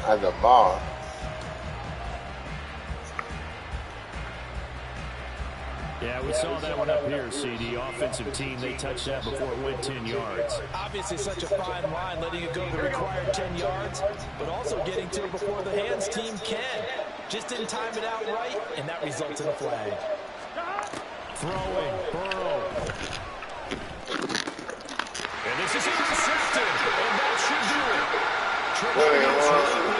At the ball. Yeah, we saw that one up here, CD. Offensive team, they touched that before it went 10 yards. Obviously such a fine line, letting it go the required 10 yards, but also getting to it before the hands team can. Just didn't time it out right, and that results in a flag. Throwing, Burrow. And this is intercepted, and that should do it. What do you want?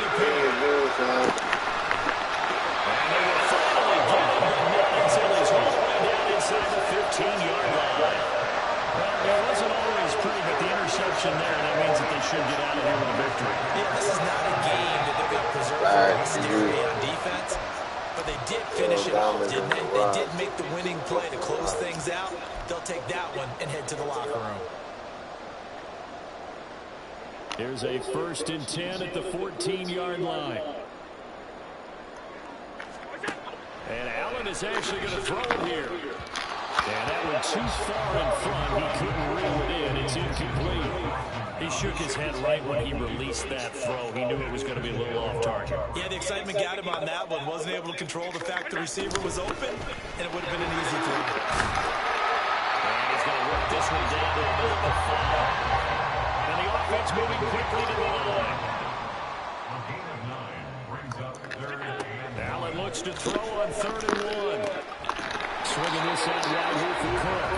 And they will finally get it, but not until he's all the way down inside the 15-yard line. Well, it wasn't always pretty, but the interception there, that means that they should get out of here with a victory. Yeah, this is not a game that they're going to preserve for hysteria on defense, but they did finish it off, didn't they? They did make the winning play to close things out. They'll take that one and head to the locker room. Here's a 1st and 10 at the 14-yard line. And Allen is actually going to throw it here. And that went too far in front. He couldn't reel it in. It's incomplete. He shook his head right when he released that throw. He knew it was going to be a little off target. Yeah, the excitement got him on that one. Wasn't able to control the fact the receiver was open, and it would have been an easy throw. And he's going to work this one down to about the 5. And the offense moving quickly to the line. A gain of 9 brings up 3rd and Allen looks to throw on 3rd and 1. Swinging this out right here for Cook.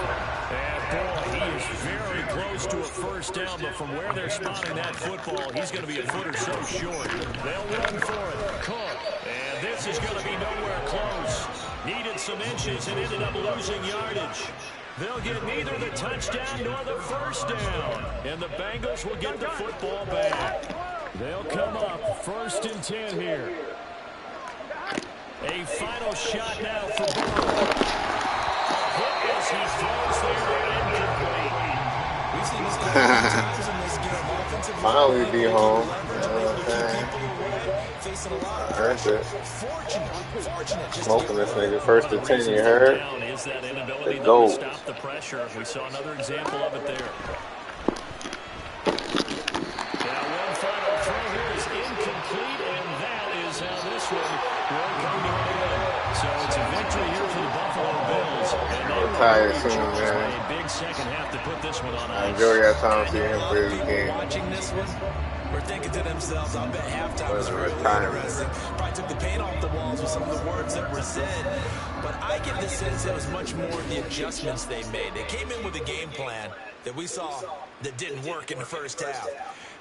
And boy, he is very close to a 1st down, but from where they're spotting that football, he's going to be a foot or so short. They'll run for it. Cook. And this is going to be nowhere close. Needed some inches and ended up losing yardage. They'll get neither the touchdown nor the 1st down. And the Bengals will get the football back. They'll come up 1st and 10 here. A final shot now for Burrow. As he throws there, incomplete. We've seen this guy many times in this game. Offensive Finally line, be able to home. leverage, able to keep people away, facing a lot of Earned pressure. it. Fortunate just Smoking to this get nigga 1st and 10, you heard? Down is that inability The though, goal. to stop the pressure. We saw another example of it there. Now one final throw here is incomplete, and that is how this one will come to an end. So it's a victory here for the Buffalo Bills. And they were Tired very soon, charged man. by a big second half to put this one on I ice. enjoy that time seeing him play this people game. watching this one were thinking to themselves, I bet halftime was really Retirement. interesting. Probably took the paint off the walls with some of the words that were said. But I get the sense it was much more the adjustments they made. They came in with a game plan that we saw that didn't work in the 1st half.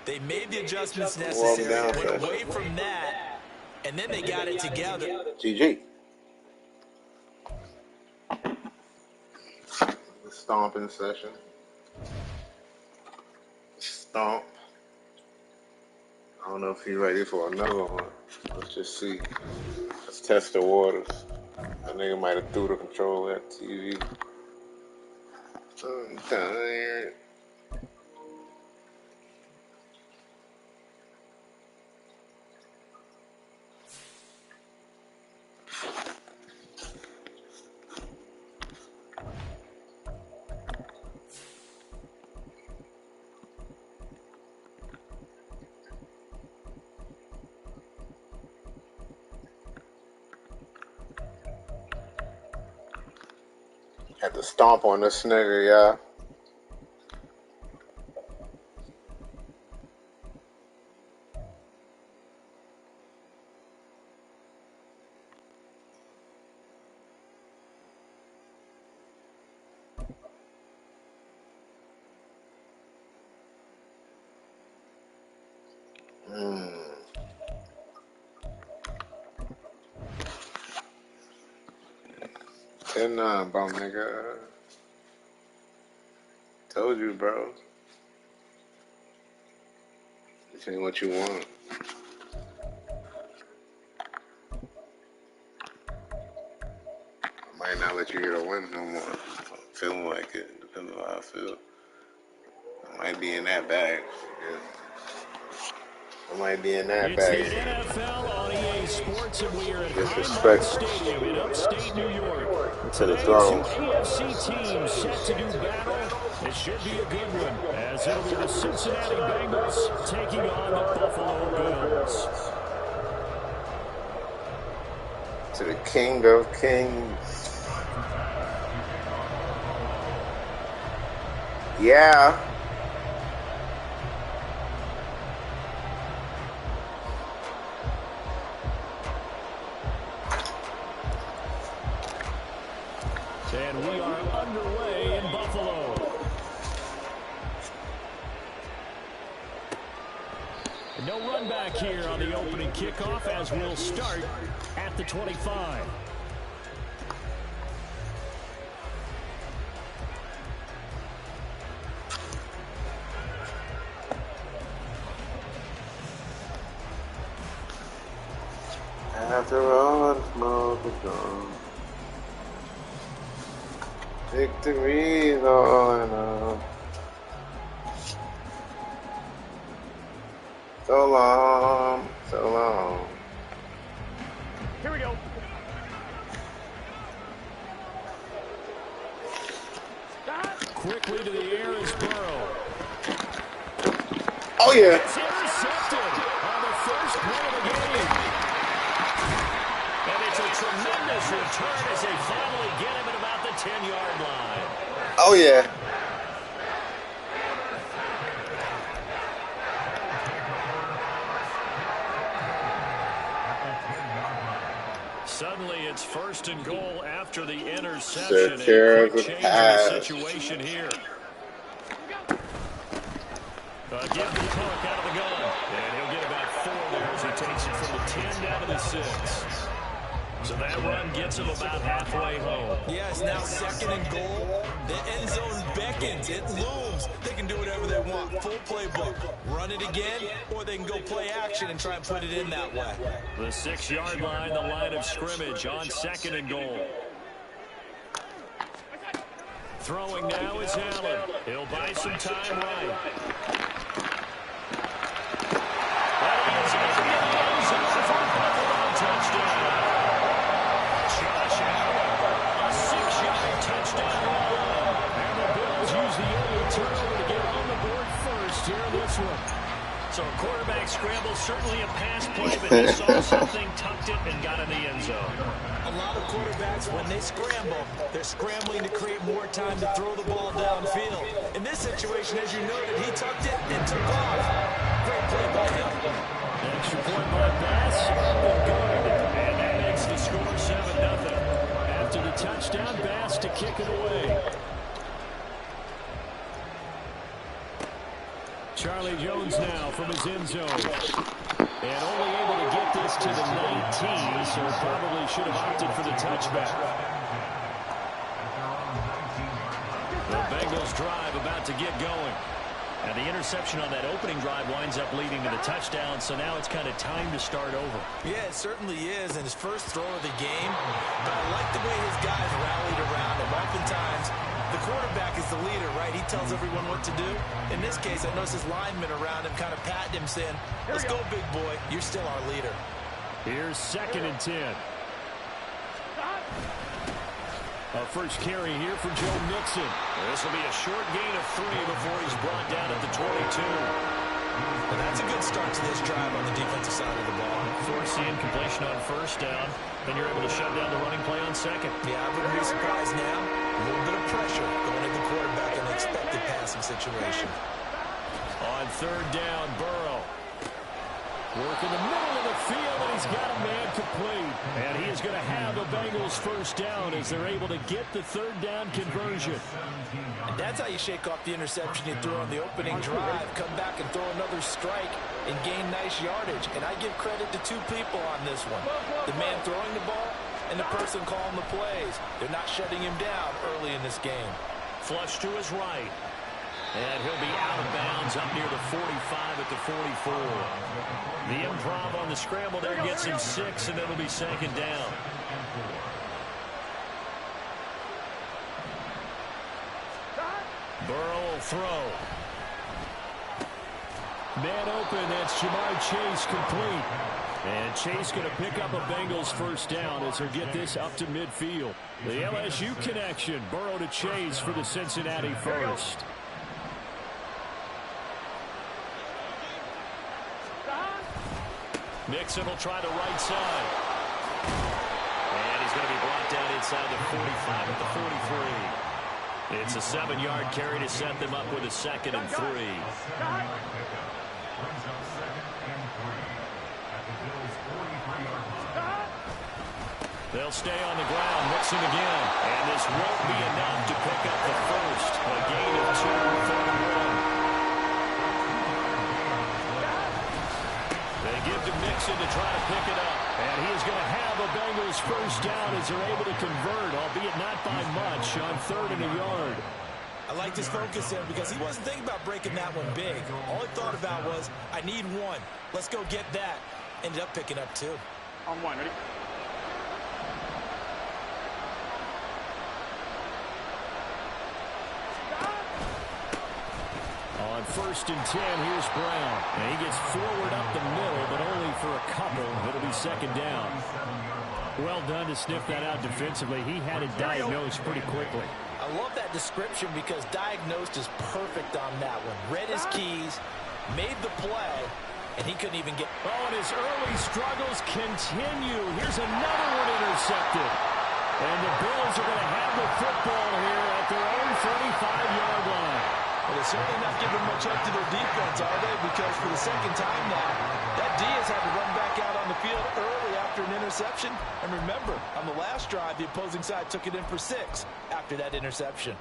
They made the adjustments necessary, down, went Fred. away from that, and then they got it together. GG. Stomping session. Stomp. I don't know if he's ready for another one. Let's just see. Let's test the waters. That nigga might have threw the controller at the TV. I'm tired. Had to stomp on this nigga, y'all. Mm. 10-9, bum nigga. Told you, bro. This ain't what you want. I might not let you get a win no more. I'm feeling like it. Depends on how I feel. I might be in that bag. Yeah. I might be in that It's the bag. NFL on EA Sports, and we are at Highmark Disrespectful. Stadium in upstate New York. To the Today, throne. two AFC teams set to do battle. It should be a good one, as it'll be the Cincinnati Bengals taking on the Buffalo Bills. To the King of Kings. Yeah. And we are underway in Buffalo. No run back here on the opening kickoff as we'll start at the 25. After all the smoke is gone, victory's all I know. So long, so long. Here we go. Quickly to the air is Burrow. Oh yeah. It's intercepted on the first play of the game. And it's a tremendous return as they finally get him at about the 10-yard line. Oh yeah. Suddenly it's first and goal after the interception. Secure A quick the change pass. in the situation here. Give the puck out of the gun. And he'll get about 4 there as he takes it from the 10 down to the 6. So that run gets him about halfway home. Yes, now second and goal. The end zone beckons. It looms. They can do whatever they want. Full playbook. Run it again, or they can go play action and try and put it in that way. The 6-yard line, the line of scrimmage on second and goal. Throwing now is Allen. He'll buy some time right. That is in the end zone for a Buffalo touchdown. Josh Allen, a 6-yard touchdown run. And the Bills use the early turnover to get on the board first here in this one. So a quarterback scramble, certainly a pass play, but he saw something, tucked it, and got in the end zone. A lot of quarterbacks, when they scramble, they're scrambling to create more time to throw the ball downfield. In this situation, as you noted, he tucked it and took off. Great play by him. Extra point by Bass. Good. And that makes the score 7-0. After the touchdown, Bass to kick it away. Charlie Jones now from his end zone. And only able to get this to the 19, so probably should have opted for the touchback. The Bengals drive about to get going. And the interception on that opening drive winds up leading to the touchdown, so now it's kind of time to start over. Yeah, it certainly is, and his first throw of the game. But I like the way his guys rallied around him. Oftentimes, the quarterback is the leader, right? He tells everyone what to do. In this case, I noticed his linemen around him kind of patting him, saying, let's go, big boy. You're still our leader. Here's 2nd and 10. A first carry here for Joe Mixon. This will be a short gain of 3 before he's brought down at the 22. And that's a good start to this drive on the defensive side of the ball. Force the incompletion on first down, then you're able to shut down the running play on second. Yeah, I wouldn't be surprised now. A little bit of pressure going at the quarterback in an expected passing situation. On 3rd down, Burrow. Work in the middle of the field, and he's got a man complete. And he is going to have the Bengals first down as they're able to get the 3rd down conversion. And that's how you shake off the interception you threw on the opening drive. Come back and throw another strike and gain nice yardage. And I give credit to 2 people on this one. The man throwing the ball and the person calling the plays. They're not shutting him down early in this game. Flush to his right. And he'll be out of bounds up near the 45 at the 44. The improv on the scramble there gets him 6, and it'll be 2nd down. Burrow will throw. Man open, that's Jamar Chase complete. And Chase going to pick up a Bengals first down as they get this up to midfield. The LSU connection, Burrow to Chase for the Cincinnati first. Mixon will try the right side. inside the 45 at the 43. It's a 7-yard carry to set them up with a 2nd and 3. Brings up 2nd and 3 at the Bills' 43-yard line. They'll stay on the ground, mixing again. And this won't be enough to pick up the first. A gain of 2 for the run. They give to Mixon to try to pick it up. And he is going to have a Bengals first down as they're able to convert, albeit not by much, on 3rd and a yard. I like his focus there because he wasn't thinking about breaking that one big. All he thought about was, I need 1. Let's go get that. Ended up picking up 2. On 1, ready? On 1st and 10, here's Brown. And he gets forward up the middle, but only for a couple. It'll be 2nd down. Well done to sniff that out defensively. He had it diagnosed pretty quickly. I love that description because diagnosed is perfect on that one. Read his keys, made the play, and he couldn't even get... Oh, and his early struggles continue. Here's another one intercepted. And the Bills are going to have the football here at their own 35-yard line. Well, they're certainly not giving much up to their defense, are they? Because for the 2nd time now, that D has had to run back out on the field early after an interception. And remember, on the last drive, the opposing side took it in for 6 after that interception.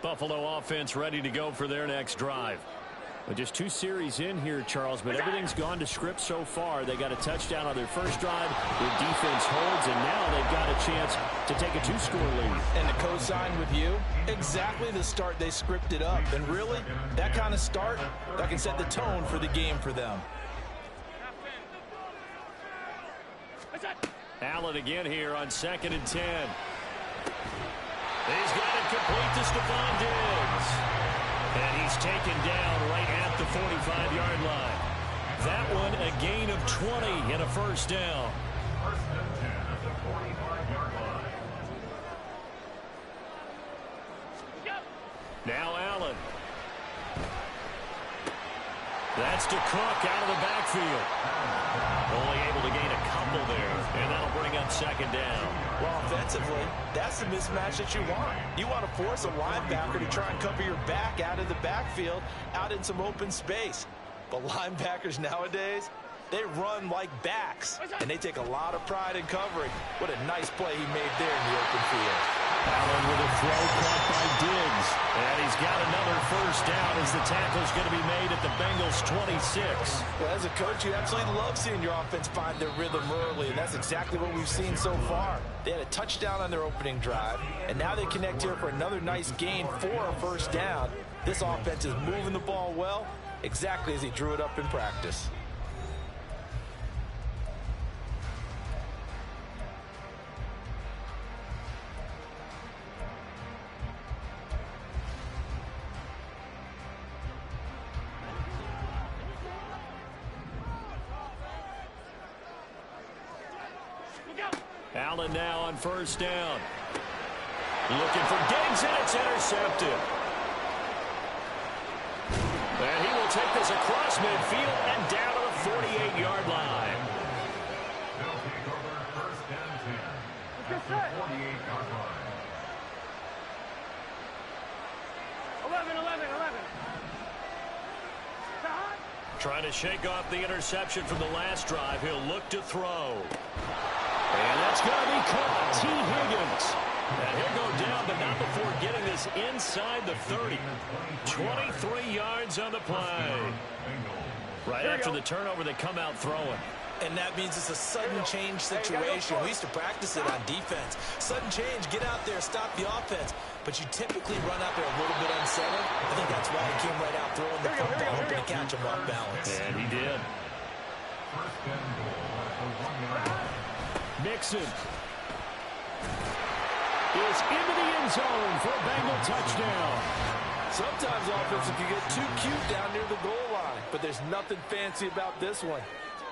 Buffalo offense ready to go for their next drive. But just 2 series in here, Charles, but everything's gone to script so far. They got a touchdown on their first drive. Their defense holds, and now they've got a chance to take a 2-score lead. And to co-sign with you, exactly the start they scripted up. And really, that kind of start, that can set the tone for the game for them. Allen again here on 2nd and 10. He's got it complete to Stephon Diggs. And he's taken down right at the 45-yard line. That one a gain of 20 and a first down. 1st and 10 at the 45-yard line. Now Allen. That's to Cook out of the backfield. Only able to gain a couple there, and that'll bring up 2nd down. Well, offensively, that's the mismatch that you want. You want to force a linebacker to try and cover your back out of the backfield, out in some open space. But linebackers nowadays, they run like backs, and they take a lot of pride in covering. What a nice play he made there in the open field. Allen with a throw caught by Diggs. And he's got another first down as the tackle's going to be made at the Bengals' 26. Well, as a coach, you absolutely love seeing your offense find their rhythm early, and that's exactly what we've seen so far. They had a touchdown on their opening drive, and now they connect here for another nice gain for a first down. This offense is moving the ball well, exactly as he drew it up in practice. Allen now on first down. Looking for Diggs, and it's intercepted. And he will take this across midfield and down to the 48-yard line. They'll take over 1st and 10 at the 48-yard line. 11. Trying to shake off the interception from the last drive. He'll look to throw. And that's going to be caught. T. Higgins. And he'll go down, but not before getting this inside the 30. 23 yards on the play. Right after the turnover, they come out throwing. And that means it's a sudden change situation. We used to practice it on defense. Sudden change, get out there, stop the offense. But you typically run out there a little bit unsettled. I think that's why he came right out throwing the football, hoping to catch him off balance. And he did. 1st and goal at the 1-yard line. Mixon is into the end zone for a Bengal touchdown. Sometimes offensive can get too cute down near the goal line, but there's nothing fancy about this one.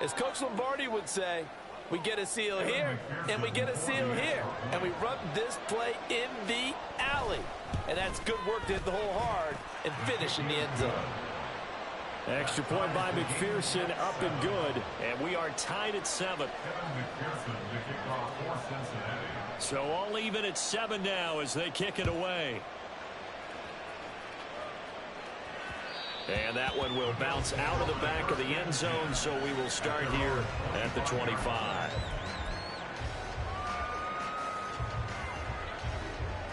As Coach Lombardi would say, We get a seal here, and we get a seal here. And we run this play in the alley. And that's good work to hit the hole hard and finish in the end zone. Extra point by McPherson, up and good. And we are tied at 7. So all even at 7 now as they kick it away. And that one will bounce out of the back of the end zone, so we will start here at the 25.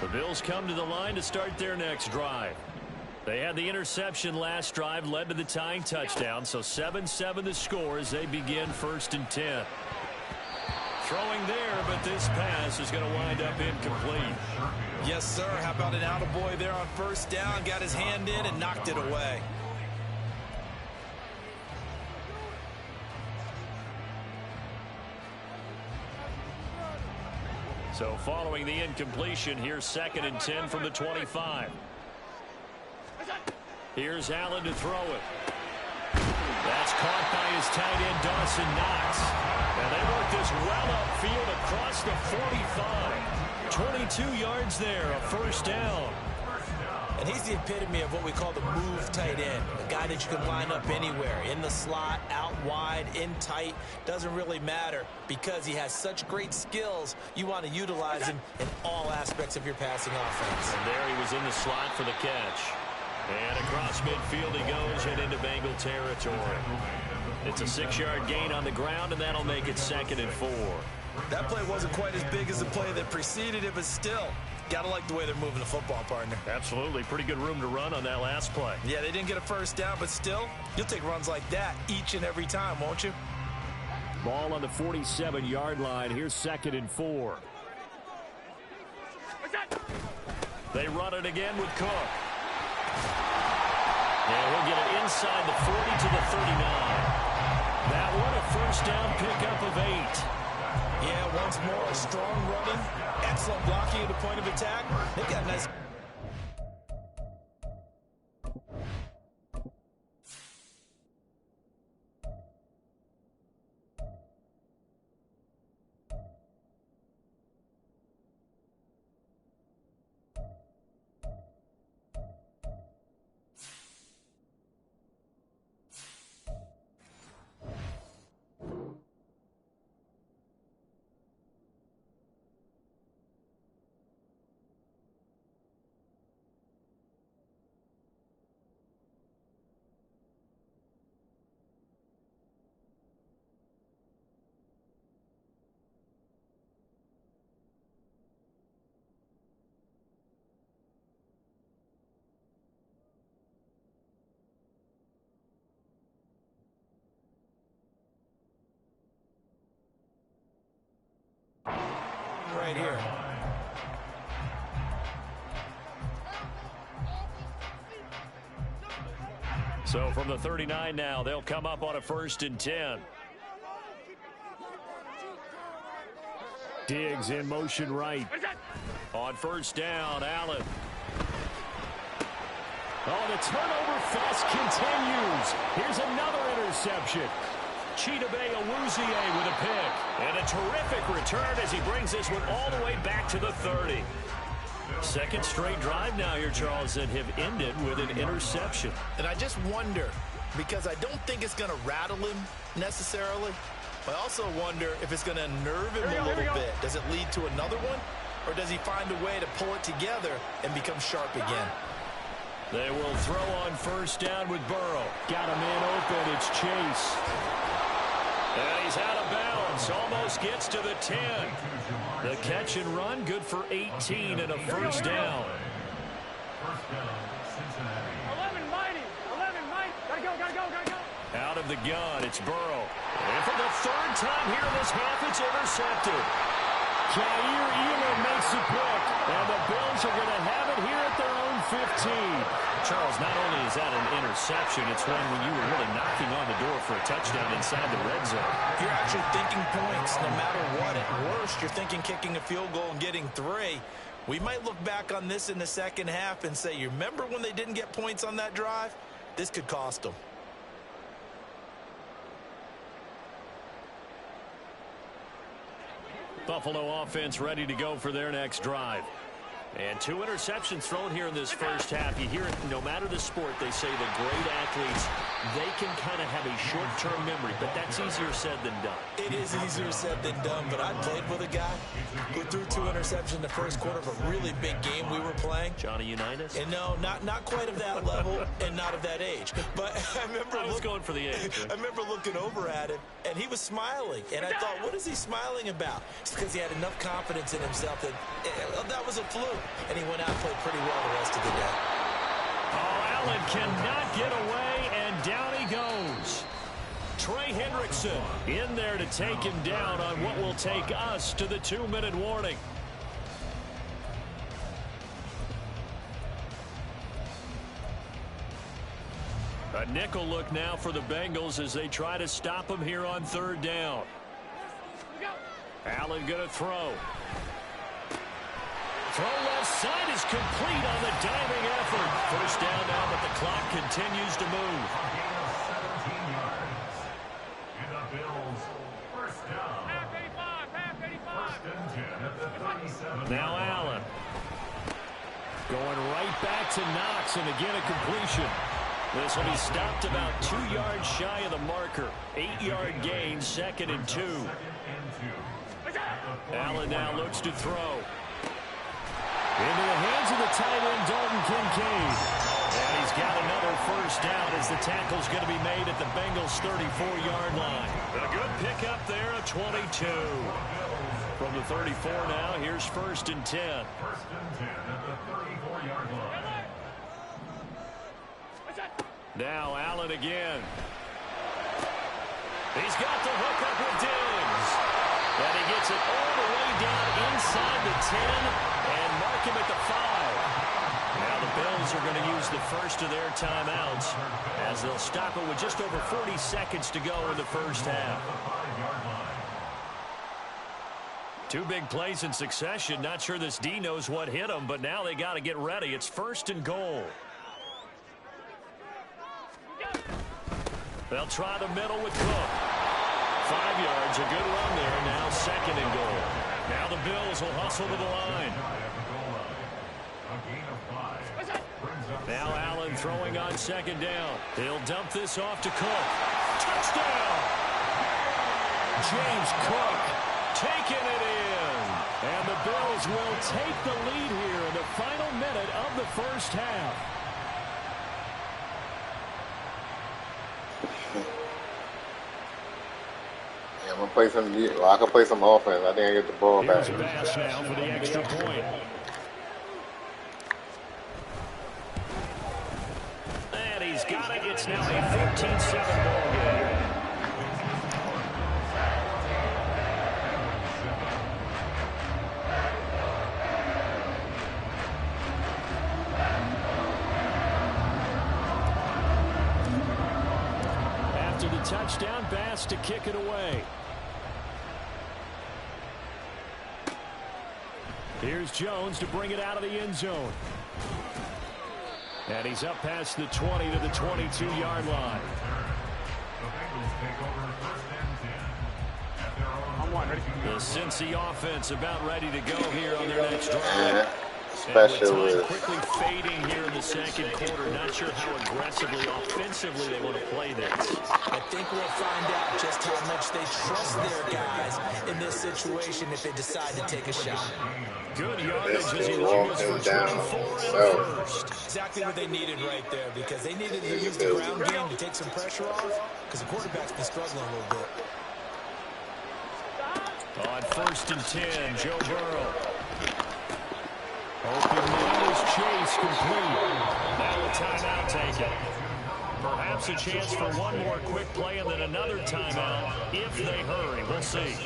The Bills come to the line to start their next drive. They had the interception last drive, led to the tying touchdown, so 7-7 the score as they begin 1st and 10. Throwing there, but this pass is going to wind up incomplete. Yes, sir. How about an attaboy there on 1st down? Got his hand in and knocked it away. So following the incompletion, here's 2nd and 10 from the 25. Here's Allen to throw it. That's caught by his tight end, Dawson Knox. And they work this well upfield across the 45. 22 yards there, a 1st down. And he's the epitome of what we call the move tight end. A guy that you can line up anywhere. In the slot, out wide, in tight. Doesn't really matter because he has such great skills. You want to utilize him in all aspects of your passing offense. And there he was in the slot for the catch. And across midfield he goes and into Bengal territory. It's a 6-yard gain on the ground, and that'll make it 2nd and 4. That play wasn't quite as big as the play that preceded it, but still, got to like the way they're moving the football, partner. Absolutely. Pretty good room to run on that last play. Yeah, they didn't get a 1st down, but still, you'll take runs like that each and every time, won't you? Ball on the 47-yard line. Here's 2nd and 4. They run it again with Cook. And he'll get it inside the 40 to the 39. That one a 1st down pickup of 8. Yeah, once more, strong running, excellent blocking at the point of attack. They've got a nice... right here. So from the 39 now, they'll come up on a 1st and 10. Diggs in motion right. On 1st down, Allen. Oh, the turnover fest continues. Here's another interception. Chidobe Awuzie with a pick. And a terrific return as he brings this one all the way back to the 30. 2nd straight drive now here, Charles, that have ended with an interception. And I just wonder, because I don't think it's going to rattle him necessarily, but I also wonder if it's going to unnerve him a little bit. Does it lead to another one? Or does he find a way to pull it together and become sharp again? They will throw on 1st down with Burrow. Got a man open. It's Chase. And he's out of bounds. Almost gets to the 10. The catch and run, good for 18 and a 1st down. 11 mighty. 11 mighty. Gotta go. Out of the gun, it's Burrow. And for the 3rd time here in this half, it's intercepted. Jair Elam makes a pick, and the Bills are going to have it here at their own 15. Charles, not only is that an interception, it's one when you were really knocking on the door for a touchdown inside the red zone. You're actually thinking points no matter what. At worst, you're thinking kicking a field goal and getting 3. We might look back on this in the second half and say, you remember when they didn't get points on that drive? This could cost them. Buffalo offense ready to go for their next drive. And 2 interceptions thrown here in this first half. You hear it, no matter the sport, they say the great athletes, they can kind of have a short-term memory, but that's easier said than done. It is easier said than done, but I played with a guy who threw 2 interceptions in the first quarter of a really big game we were playing. Johnny Unitas? And no, not quite of that level and not of that age. But I remember going for the age. Right? I remember looking over at him, and he was smiling. And I thought, what is he smiling about? It's because he had enough confidence in himself that was a fluke. And he went out and played pretty well the rest of the day. Oh, Allen cannot get away, and down he goes. Trey Hendrickson in there to take him down on what will take us to the 2-minute warning. A nickel look now for the Bengals as they try to stop him here on 3rd down. Allen going to throw. Throw left side is complete on the diving effort. First down now, but the clock continues to move. And the Bills, first down. Half 85, half 85. First and 10 at the 37. Now Allen. Going right back to Knox, and again a completion. This will be stopped about 2 yards shy of the marker. 8-yard gain, 2nd and 2. Allen now looks to throw. Into the hands of the tight end, Dalton Kincaid. And he's got another first down as the tackle's going to be made at the Bengals' 34-yard line. A good pickup there, a 22. From the 34 now, here's 1st and 10. First and 10 at the 34-yard line. Now Allen again. He's got the hook up with Diggs. And he gets it all the way down inside the 10 and mark him at the 5. Now the Bills are going to use the first of their timeouts as they'll stop it with just over 40 seconds to go in the first half. 2 big plays in succession. Not sure this D knows what hit him, but now they got to get ready. It's 1st and goal. They'll try the middle with Cook. 5 yards, a good run there. Now 2nd and goal. Now the Bills will hustle to the line. Now Allen throwing on 2nd down. He'll dump this off to Cook. Touchdown! James Cook taking it in. And the Bills will take the lead here in the final minute of the first half. I'm gonna play some. Well, I can play some offense. I think I get the ball back. Here's a pass now for the extra point. And he's got it. It's now a 14-7 ball game. After the touchdown pass to kick it away. Here's Jones to bring it out of the end zone. And he's up past the 20 to the 22-yard line. The Cincy offense about ready to go here on their next drive. Specialist. Quickly fading here in the 2nd quarter. Not sure how aggressively, offensively they want to play this. I think we'll find out just how much they trust their guys in this situation if they decide to take a shot. Good yardage as he longest for 24 and first. Exactly what they needed right there because they needed to use the ground game to take some pressure off because the quarterback's been struggling a little bit. On 1st and 10, Joe Burrow. Open man is Chase complete. Now a timeout taken. Perhaps a chance for one more quick play and then another timeout if they hurry. We'll see.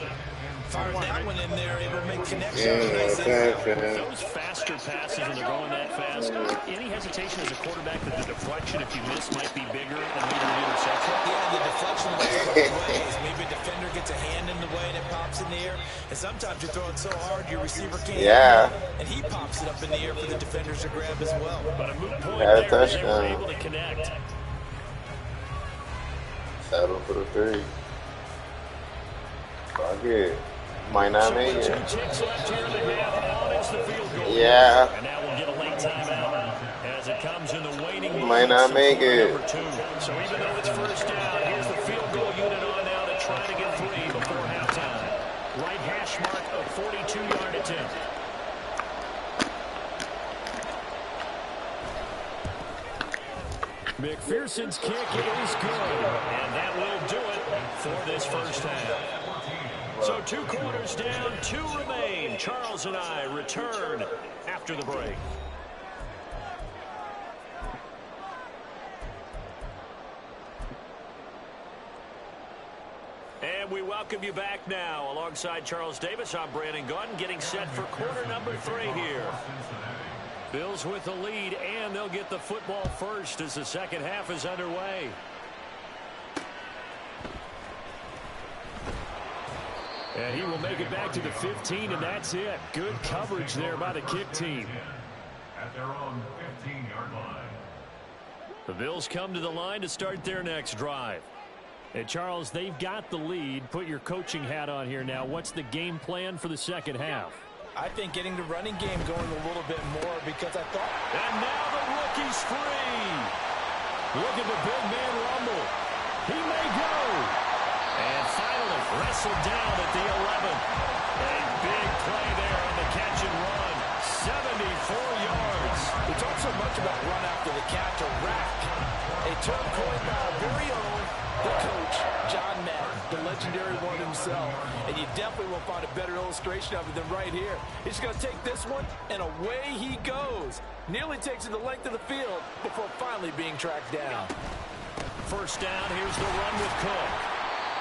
Firing that one in there, able to make connections. Those faster passes when they're going that fast, any hesitation as a quarterback that the deflection, if you miss, might be bigger than maybe the interception? Yeah, the deflection goes both ways. Maybe a defender gets a hand in the way and it pops in the air. And sometimes you're throwing so hard your receiver can't. Yeah. And he pops it up in the air for the defenders to grab as well. But a moot point there as they were able to connect. Settle for the 3. Fuck it. Might not So make with 2 it. ticks left here in the half, on is the field goal. Yeah. And now we'll get a late timeout as it comes in the waning Might moments not of make quarter it. number 2. So even though it's first down, here's the field goal unit on now to try to get 3 before halftime. Right hash mark of 42-yard attempt. McPherson's kick is good, and that will do it for this first half. So 2 quarters down, 2 remain. Charles and I return after the break. And we welcome you back now. Alongside Charles Davis, I'm Brandon Gaudin, getting set for quarter number 3 here. Bills with the lead, and they'll get the football first as the second half is underway. And he will make it back to the 15, and that's it. Good coverage there by the kick team. At their own 15-yard line. The Bills come to the line to start their next drive. And Charles, they've got the lead. Put your coaching hat on here now. What's the game plan for the second half? I think getting the running game going a little bit more because I thought... And now the rookie's free. Look at the big man rumble. He may go. And finally wrestled down at the 11. A big play there on the catch and run. 74 yards. We talk so much about run after the catch or rack. A term coined by our very own, the coach, John Madden, the legendary one himself. And you definitely won't find a better illustration of it than right here. He's going to take this one, and away he goes. Nearly takes it the length of the field before finally being tracked down. First down, here's the run with Cook.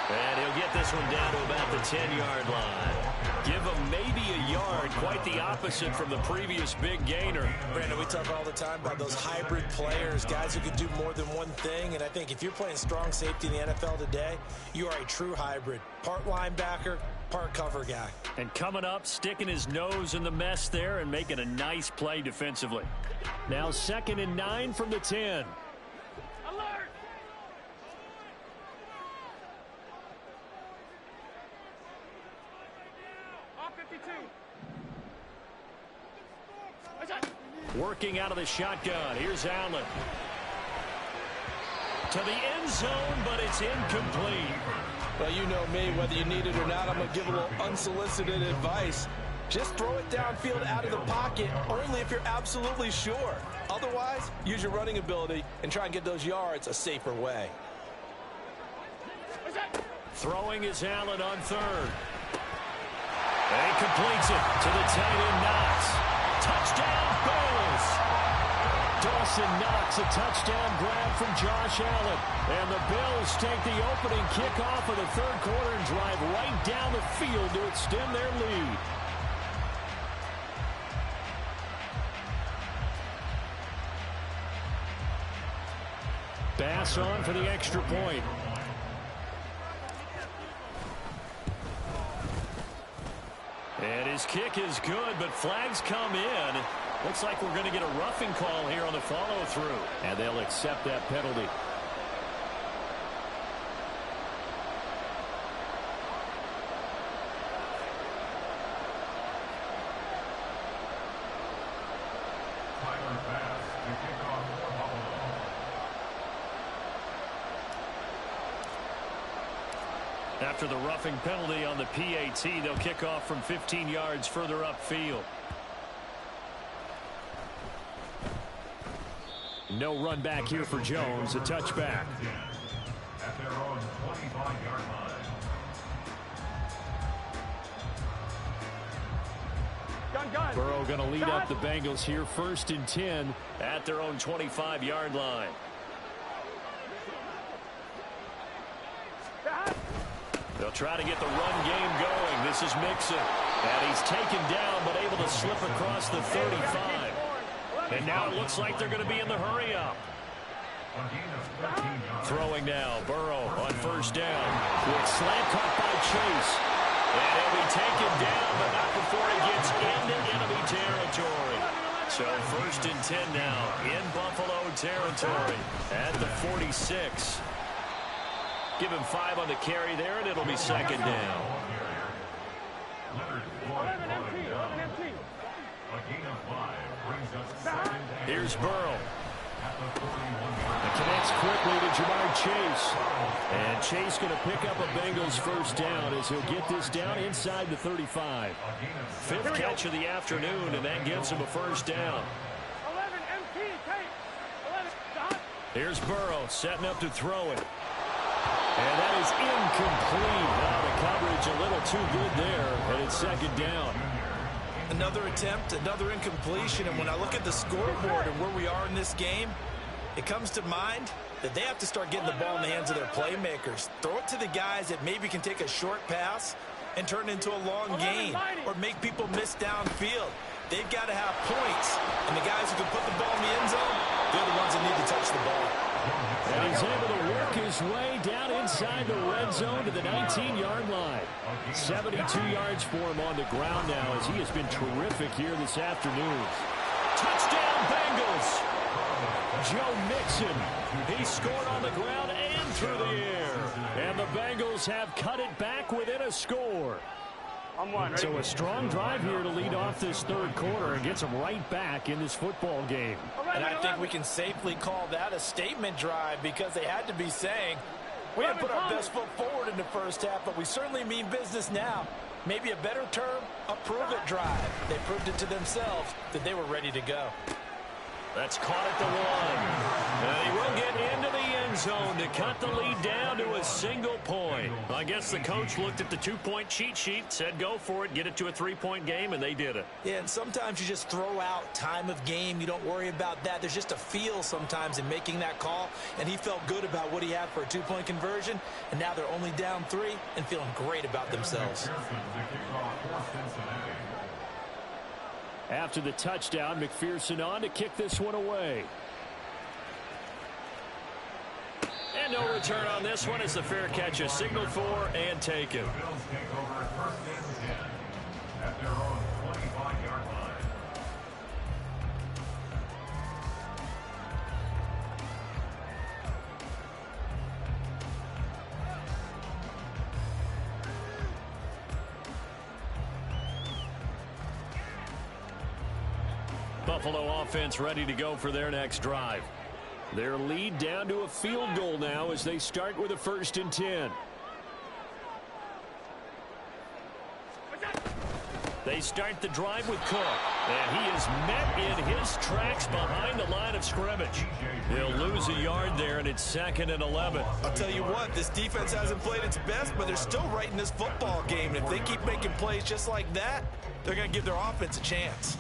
And he'll get this one down to about the 10-yard line. Give him maybe a yard, quite the opposite from the previous big gainer. Brandon, we talk all the time about those hybrid players, guys who can do more than one thing. And I think if you're playing strong safety in the NFL today, you are a true hybrid. Part linebacker, part cover guy. And coming up, sticking his nose in the mess there and making a nice play defensively. Now 2nd and 9 from the 10. Alert! Off 52. Working out of the shotgun. Here's Allen. To the end zone, but it's incomplete. Well, you know me, whether you need it or not, I'm going to give a little unsolicited advice. Just throw it downfield out of the pocket, only if you're absolutely sure. Otherwise, use your running ability and try and get those yards a safer way. Throwing is Allen on 3rd. And he completes it to the tight end Knox. Touchdown, Bills! Dawson Knox, a touchdown grab from Josh Allen. And the Bills take the opening kickoff of the 3rd quarter and drive right down the field to extend their lead. Bass on for the extra point. And his kick is good, but flags come in. Looks like we're going to get a roughing call here on the follow-through. And they'll accept that penalty. After the roughing penalty on the PAT, they'll kick off from 15 yards further upfield. No run back here for Jones, a touchback. At their own 25-yard line. Burrow going to lead up the Bengals here 1st and 10 at their own 25-yard line. They'll try to get the run game going. This is Mixon. And he's taken down but able to slip across the 35. And now it looks like they're going to be in the hurry-up. Throwing now, Burrow on 1st down. With slant caught by Chase. And he'll be taken down, but not before he gets into enemy territory. So 1st and 10 now in Buffalo territory at the 46. Give him 5 on the carry there, and it'll be 2nd down. 11 MT. 11 MT. A gain of 5 brings us second and Here's Burrow. at the 41 It connects quickly to Jamar Chase. And Chase going to pick up a Bengals first down as he'll get this down inside the 35. Fifth catch of the afternoon, and that gives him a first down. 11 MT. Take. 11. Stop. Here's Burrow setting up to throw it. And that is incomplete. Now the coverage a little too good there, and it's second down. Another attempt, another incompletion, and when I look at the scoreboard and where we are in this game, it comes to mind that they have to start getting the ball in the hands of their playmakers. Throw it to the guys that maybe can take a short pass and turn it into a long gain or make people miss downfield. They've got to have points, and the guys who can put the ball in the end zone, they're the ones that need to touch the ball. And he's able to work his way down inside the red zone to the 19-yard line. 72 yards for him on the ground now as he has been terrific here this afternoon. Touchdown, Bengals! Joe Mixon, he scored on the ground and through the air. And the Bengals have cut it back within a score. So a strong drive here to lead off this third quarter and gets them right back in this football game. And I think we can safely call that a statement drive because they had to be saying, we didn't put our best foot forward in the first half, but we certainly mean business now. Maybe a better term, a prove-it drive. They proved it to themselves that they were ready to go. That's caught at the one. And he will get into the end zone to cut the lead down to a single point. I guess the coach looked at the two-point cheat sheet, said go for it, get it to a three-point game, and they did it. Yeah, and sometimes you just throw out time of game. You don't worry about that. There's just a feel sometimes in making that call, and he felt good about what he had for a two-point conversion, and now they're only down 3 and feeling great about themselves. After the touchdown, McPherson on to kick this one away. And no return on this one as the fair catch is signaled for and taken. The Bills take over first and 10 at their own 25-yard line. Buffalo offense ready to go for their next drive. Their lead down to a field goal now as they start with a 1st and 10. They start the drive with Cook, and he is met in his tracks behind the line of scrimmage. He'll lose a yard there, and it's 2nd and 11. I'll tell you what, this defense hasn't played its best, but they're still right in this football game. And if they keep making plays just like that, they're going to give their offense a chance.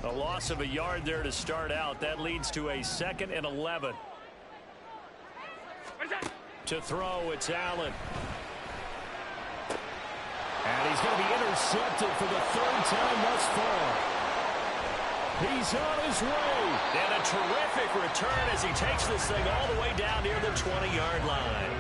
A loss of a yard there to start out. That leads to a 2nd and 11. To throw, it's Allen. And he's going to be intercepted for the 3rd time thus far. He's on his way. And a terrific return as he takes this thing all the way down near the 20-yard line.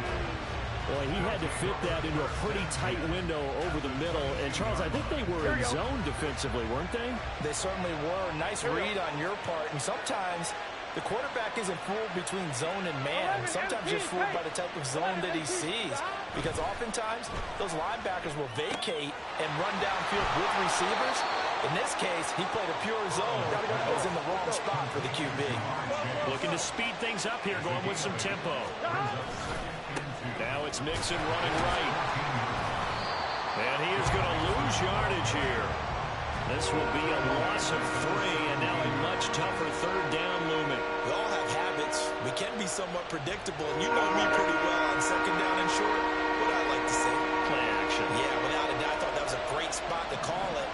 Boy, he had to fit that into a pretty tight window over the middle. And, Charles, I think they were in zone defensively, weren't they? They certainly were. Nice read on your part. And sometimes the quarterback isn't fooled between zone and man. Sometimes just fooled by the type of zone that he sees. Because oftentimes, those linebackers will vacate and run downfield with receivers. In this case, he played a pure zone that was in the wrong spot for the QB. Looking to speed things up here, going with some tempo. Now it's Mixon running right. And he is going to lose yardage here. This will be a loss of 3, and now a much tougher 3rd down looming. We all have habits. We can be somewhat predictable, and you know me pretty well on 2nd down and short. What I like to say? Play action. Yeah, without a doubt, I thought that was a great spot to call it.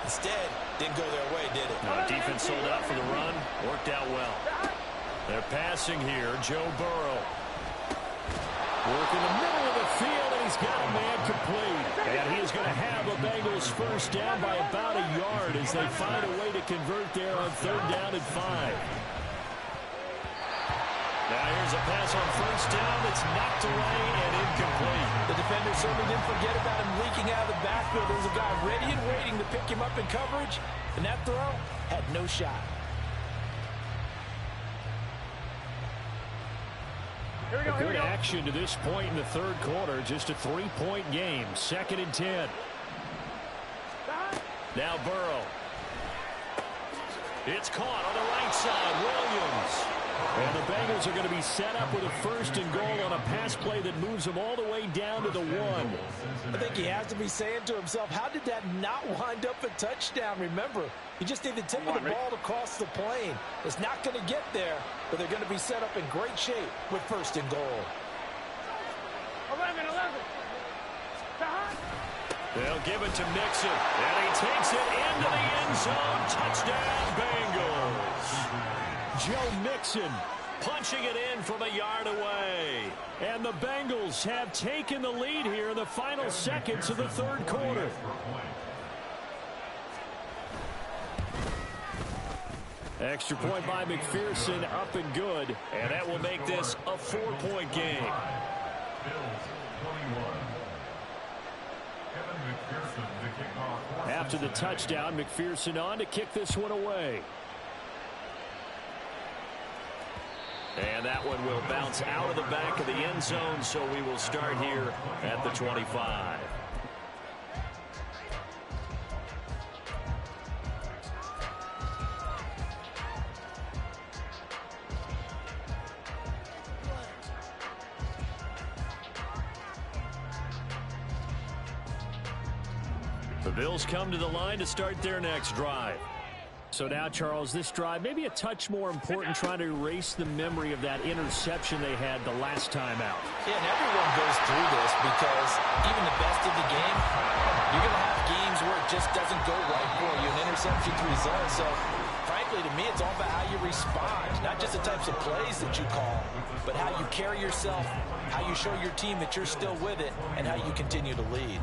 Instead, didn't go their way, did it? No, defense sold out for the run. Worked out well. They're passing here. Joe Burrow. Work in the middle of the field, and he's got a man complete. And he is going to have a Bengals first down by about a yard as they find a way to convert there on 3rd down and 5. Now here's a pass on 1st down that's knocked away and incomplete. The defender certainly didn't forget about him leaking out of the backfield. There was a guy ready and waiting to pick him up in coverage, and that throw had no shot. Good action to this point in the third quarter. Just a 3-point game. 2nd and 10. Now Burrow. It's caught on the right side. Williams. And the Bengals are going to be set up with a 1st and goal on a pass play that moves them all the way down to the 1. I think he has to be saying to himself, how did that not wind up a touchdown? Remember, you just need the tip of the ball to cross the plane. It's not going to get there, but they're going to be set up in great shape with 1st and goal. 11. They'll give it to Mixon, and he takes it into the end zone. Touchdown, Bengals. Joe Mixon Punching it in from a yard away. And the Bengals have taken the lead here in the final seconds of the third quarter. Extra point by McPherson, up and good. And that will make this a 4-point game. After the touchdown, McPherson on to kick this one away. And that one will bounce out of the back of the end zone, so we will start here at the 25. The Bills come to the line to start their next drive. So now, Charles, this drive maybe a touch more important, trying to erase the memory of that interception they had the last time out. Yeah, and everyone goes through this because even the best of the game, you're going to have games where it just doesn't go right for you. An interception's result. So, frankly, to me, it's all about how you respond. Not just the types of plays that you call, but how you carry yourself, how you show your team that you're still with it, and how you continue to lead.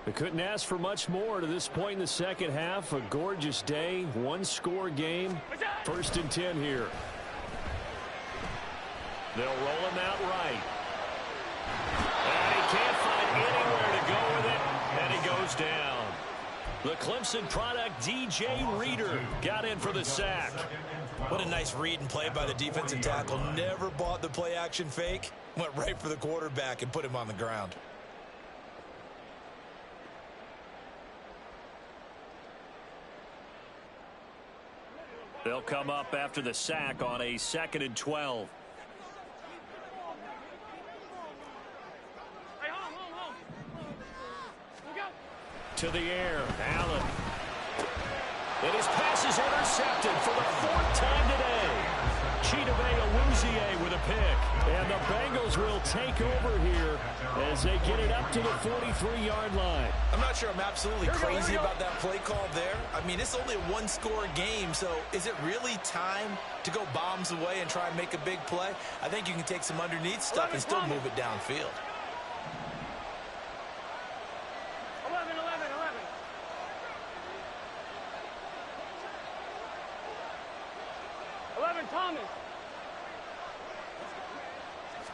They couldn't ask for much more to this point in the second half. A gorgeous day, one-score game. 1st and 10 here. They'll roll him out right. And he can't find anywhere to go with it, and he goes down. The Clemson product, DJ Reader, got in for the sack. What a nice read and play by the defensive tackle. Never bought the play-action fake. Went right for the quarterback and put him on the ground. They'll come up after the sack on a 2nd and 12. Hey, home. Look out. To the air, Allen. And his pass is intercepted for the 4th time today. Chidobe Awuzie with a pick. And the Bengals will take over here as they get it up to the 43-yard line. I'm not sure I'm absolutely crazy about that play call there. I mean, it's only a one-score game, so is it really time to go bombs away and try and make a big play? I think you can take some underneath stuff and still move it downfield. 11. 11, Thomas.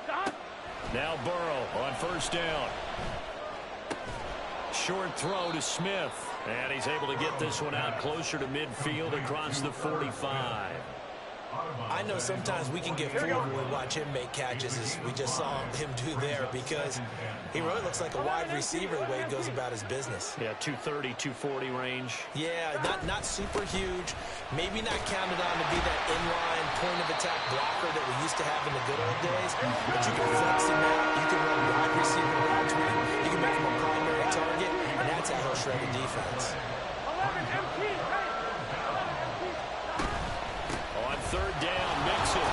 Stop. Now Burrow on 1st down. Short throw to Smith. And he's able to get this one out closer to midfield across the 45. I know sometimes we can get fooled when we watch him make catches, as we just saw him do there, because he really looks like a wide receiver the way he goes about his business. Yeah, 230, 240 range. Yeah, not super huge. Maybe not counted on to be that inline point-of-attack blocker that we used to have in the good old days, but you can flex him out. You can run wide receiver routes with him. You can make him a primary target, and that's how he'll shred the defense. 11, MT. On 3rd down, Mixon.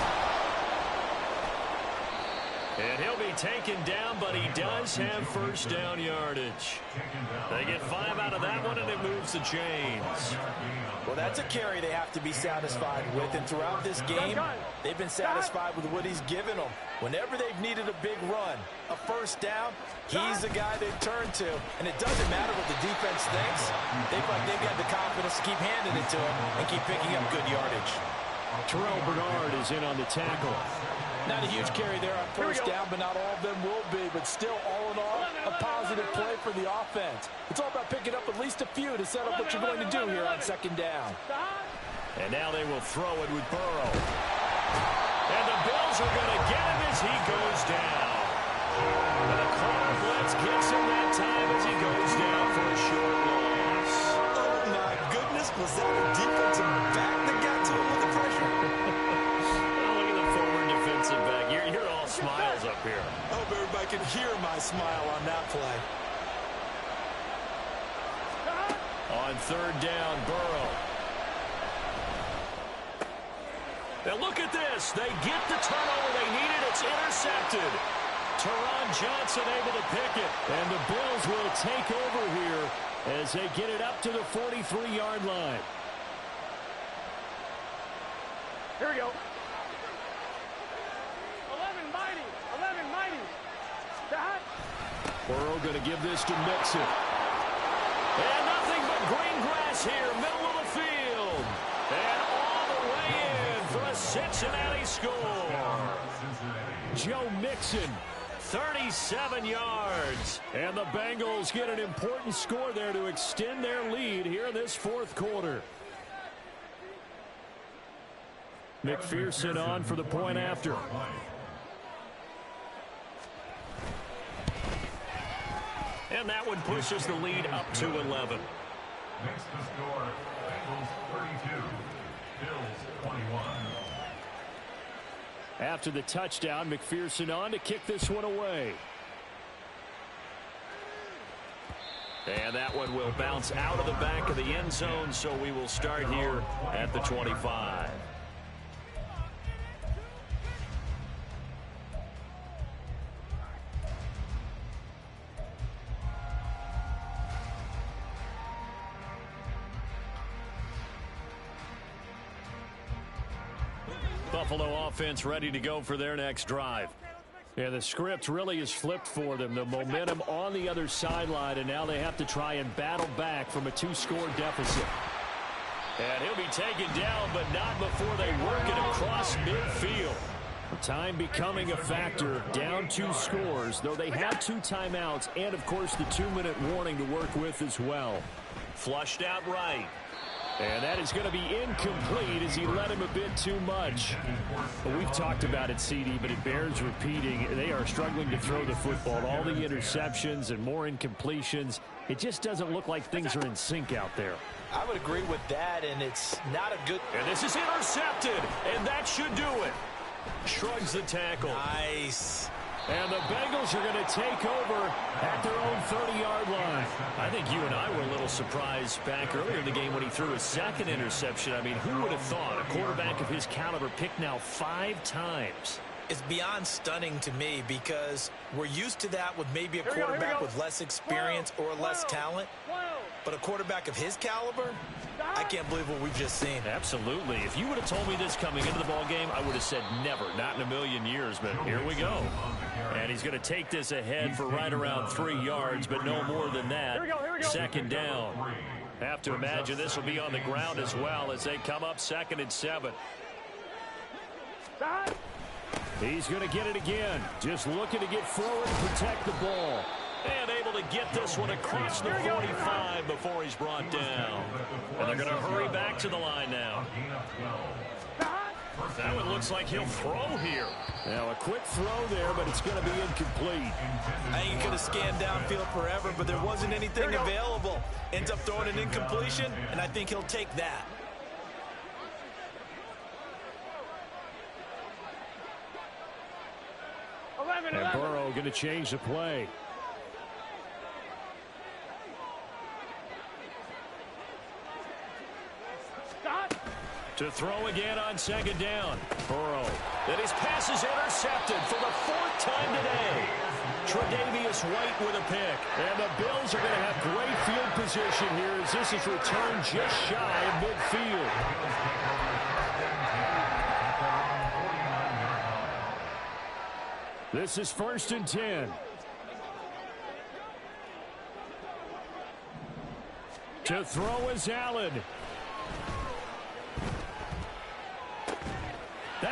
And he'll be taken down, but he does have 1st down yardage. They get 5 out of that one, and it moves the chains. Well, that's a carry they have to be satisfied with. And throughout this game, they've been satisfied with what he's given them. Whenever they've needed a big run, a 1st down, he's the guy they turn to. And it doesn't matter what the defense thinks. They've got the confidence to keep handing it to him and keep picking up good yardage. Terrell Bernard is in on the tackle. Not a huge carry there on first down, but not all of them will be. But still, all in all, a positive play for the offense. It's all about picking up at least a few to set up what you're going to do here on second down. And now they will throw it with Burrow. And the Bills are going to get him as he goes down. And the corner blitz gets him that time as he goes down for a short loss. Oh, my goodness. Was that a defensive back that got to him with the pressure? Look at the forward defensive back. You're all smiles up here. I hope everybody can hear my smile on that play. On third down, Burrow. Now look at this. They get the turnover they needed. It's intercepted. Teron Johnson able to pick it. And the Bills will take over here as they get it up to the 43-yard line. Here we go. 11 mighty. 11 mighty. Dot. Burrow going to give this to Mixon. And nothing but green grass here, middle of the field. And all the way in for a Cincinnati score. Joe Mixon, 37 yards. And the Bengals get an important score there to extend their lead here in this fourth quarter. McPherson on for the point after. And that one pushes the lead up to 11. Makes the score Bengals 32, Bills 21. After the touchdown, McPherson on to kick this one away. And that one will bounce out of the back of the end zone, so we will start here at the 25. Buffalo offense ready to go for their next drive. Yeah, the script really is flipped for them. The momentum on the other sideline, and now they have to try and battle back from a 2-score deficit. And he'll be taken down, but not before they work it across midfield. Time becoming a factor, down 2 scores, though they have 2 timeouts and, of course, the 2-minute warning to work with as well. Flushed out right. And that is going to be incomplete as he led him a bit too much. Well, we've talked about it, CD, but it bears repeating. They are struggling to throw the football. All the interceptions and more incompletions. It just doesn't look like things are in sync out there. I would agree with that, and it's not a good... And this is intercepted, and that should do it. Shrugs the tackle. Nice. And the Bengals are going to take over at their own 30-yard line. I think you and I were a little surprised back earlier in the game when he threw his second interception. I mean, who would have thought a quarterback of his caliber picked now 5 times? It's beyond stunning to me because we're used to that with maybe a quarterback with less experience or less talent. But a quarterback of his caliber, I can't believe what we've just seen. Absolutely. If you would have told me this coming into the ball game, I would have said never, not in a million years. But here we go. And he's going to take this ahead for right around 3 yards, but no more than that. Second down. Have to imagine this will be on the ground as well as they come up 2nd and 7. He's going to get it again. Just looking to get forward and protect the ball. And able to get this one across the 45 before he's brought down. And they're going to hurry back to the line now. That one looks like he'll throw here. Now a quick throw there, but it's going to be incomplete. I think he could have scanned downfield forever, but there wasn't anything available. Ends up throwing an incompletion, and I think he'll take that. And Burrow going to change the play. To throw again on 2nd down. Burrow. And his pass is intercepted for the 4th time today. Tre'Davious White with a pick. And the Bills are going to have great field position here as this is returned just shy of midfield. This is 1st and 10. To throw is Allen.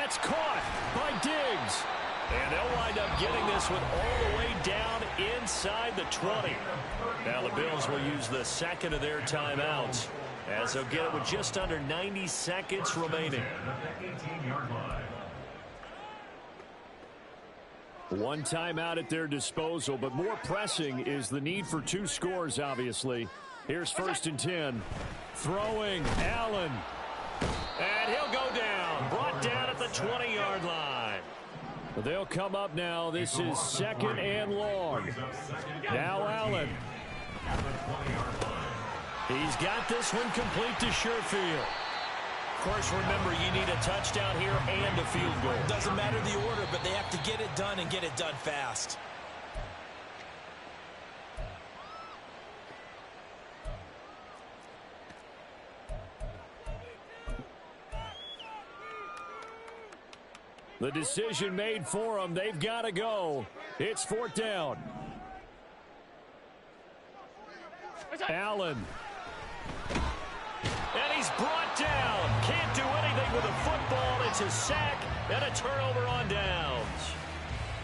That's caught by Diggs. And they'll wind up getting this one all the way down inside the 20. Now the Bills will use the second of their timeouts, as they'll get it with just under 90 seconds remaining. One timeout at their disposal, but more pressing is the need for 2 scores, obviously. Here's 1st and 10. Throwing, Allen. And he'll go down. Brought down at the 20-yard line. They'll come up now. This is 2nd and long. Now Allen. He's got this one complete to Sherfield. Of course, remember, you need a touchdown here and a field goal. Doesn't matter the order, but they have to get it done and get it done fast. The decision made for them. They've got to go. It's 4th down. Allen. And he's brought down. Can't do anything with a football. It's a sack and a turnover on downs.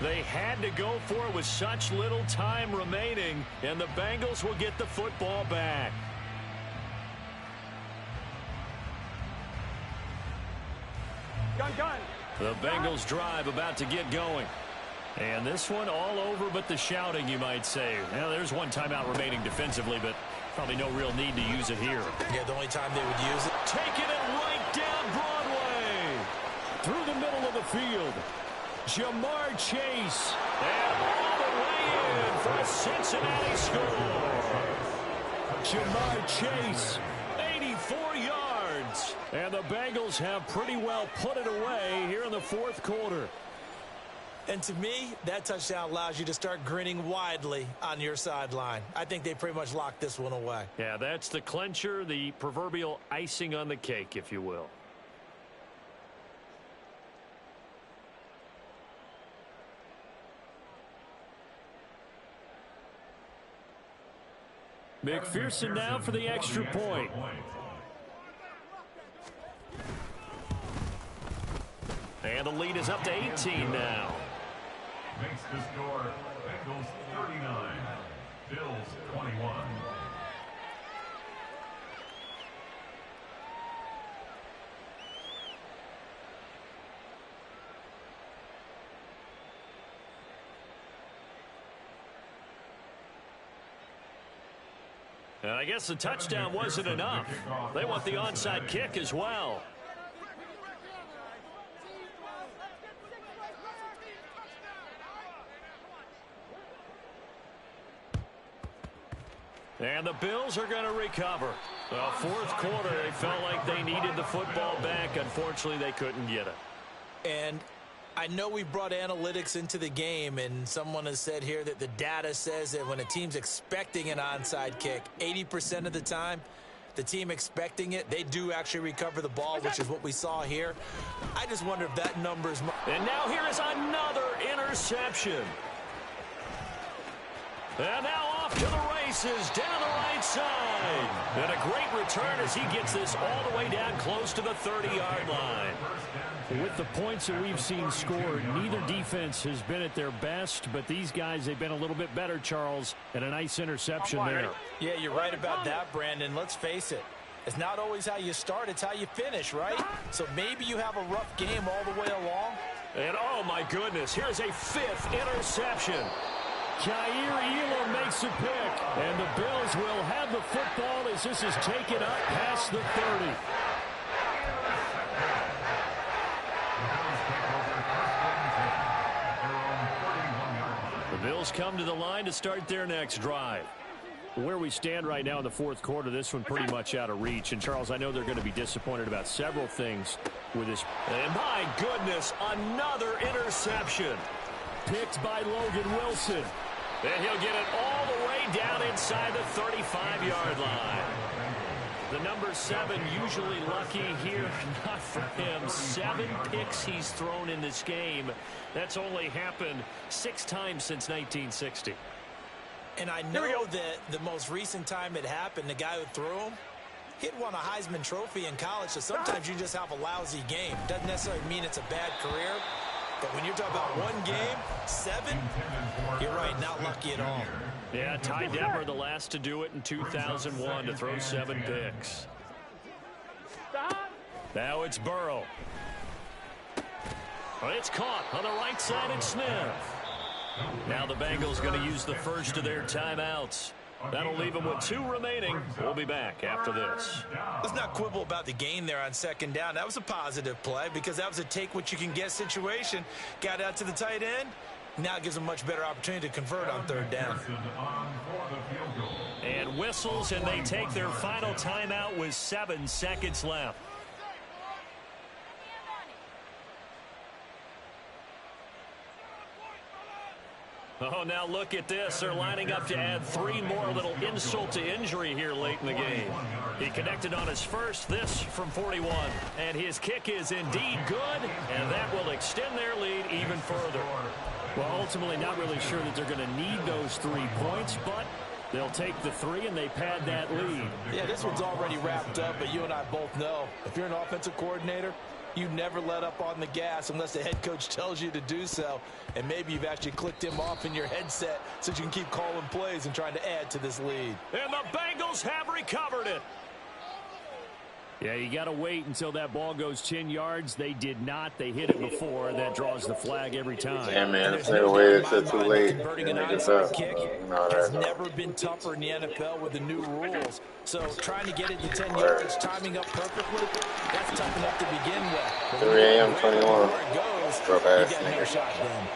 They had to go for it with such little time remaining, and the Bengals will get the football back. Gun. The Bengals drive about to get going. And this one all over but the shouting, you might say. Now, there's one timeout remaining defensively, but probably no real need to use it here. Yeah, the only time they would use it. Taking it right down Broadway. Through the middle of the field. Jamar Chase. And all the way in for a Cincinnati score. Jamar Chase. 84 yards. And the Bengals have pretty well put it away here in the 4th quarter. And to me, that touchdown allows you to start grinning widely on your sideline. I think they pretty much locked this one away. Yeah, that's the clincher, the proverbial icing on the cake, if you will. McPherson now for the extra point. And the lead is up to 18 now. Makes the score Bengals 39, Bills 21. And I guess the touchdown wasn't enough. They want the onside kick as well. And the Bills are going to recover. Well, 4th quarter, they felt like they needed the football back. Unfortunately, they couldn't get it. And I know we brought analytics into the game, and someone has said here that the data says that when a team's expecting an onside kick, 80% of the time, the team expecting it, they do actually recover the ball, which is what we saw here. I just wonder if that number is... And now here is another interception. And now off to the races, down the right side. And a great return as he gets this all the way down close to the 30-yard line. With the points that we've seen scored, neither defense has been at their best, but these guys, they've been a little bit better, Charles, and a nice interception there. Yeah, you're right about that, Brandon. Let's face it. It's not always how you start, it's how you finish, right? So maybe you have a rough game all the way along. And oh my goodness, here's a 5th interception. Jair Elam makes a pick, and the Bills will have the football as this is taken up past the 30. The Bills come to the line to start their next drive. Where we stand right now in the 4th quarter, this one pretty much out of reach. And, Charles, I know they're going to be disappointed about several things with this. And, my goodness, another interception. Picked by Logan Wilson. And he'll get it all the way down inside the 35-yard line. The number 7 usually lucky here. Not for him. 7 picks he's thrown in this game. That's only happened 6 times since 1960. And I know that the most recent time it happened, the guy who threw him, Kid won a Heisman Trophy in college, so sometimes you just have a lousy game. Doesn't necessarily mean it's a bad career. But when you're talking about one game, 7, you're right, not lucky at all. Yeah, Ty Detmer, the last to do it in 2001, to throw 7 picks. Now it's Burrow. It's caught on the right side and Smith. Now the Bengals going to use the first of their timeouts. That'll leave them with 2 remaining. We'll be back after this. Let's not quibble about the gain there on second down. That was a positive play because that was a take-what-you-can-get situation. Got out to the tight end. Now it gives them a much better opportunity to convert on third down. And whistles, and they take their final timeout with 7 seconds left. Oh, now look at this. They're lining up to add 3 more, little insult to injury here late in the game. He connected on his first, this from 41. And his kick is indeed good, and that will extend their lead even further. Well, ultimately not really sure that they're going to need those 3 points, but they'll take the 3 and they pad that lead. Yeah, this one's already wrapped up, but you and I both know if you're an offensive coordinator, you never let up on the gas unless the head coach tells you to do so. And maybe you've actually clicked him off in your headset so you can keep calling plays and trying to add to this lead. And the Bengals have recovered it. Yeah, you got to wait until that ball goes 10 yards. They did not. They hit it before. That draws the flag every time. Yeah, man, if they waited till too late, Converting then an they just onside up. kick has never been tougher in the NFL with the new rules. So trying to get it to 10 yards, timing up perfectly, that's tough enough to begin with. 3 a.m. 21. Where it goes, Drop you ass got no nigga. shot then.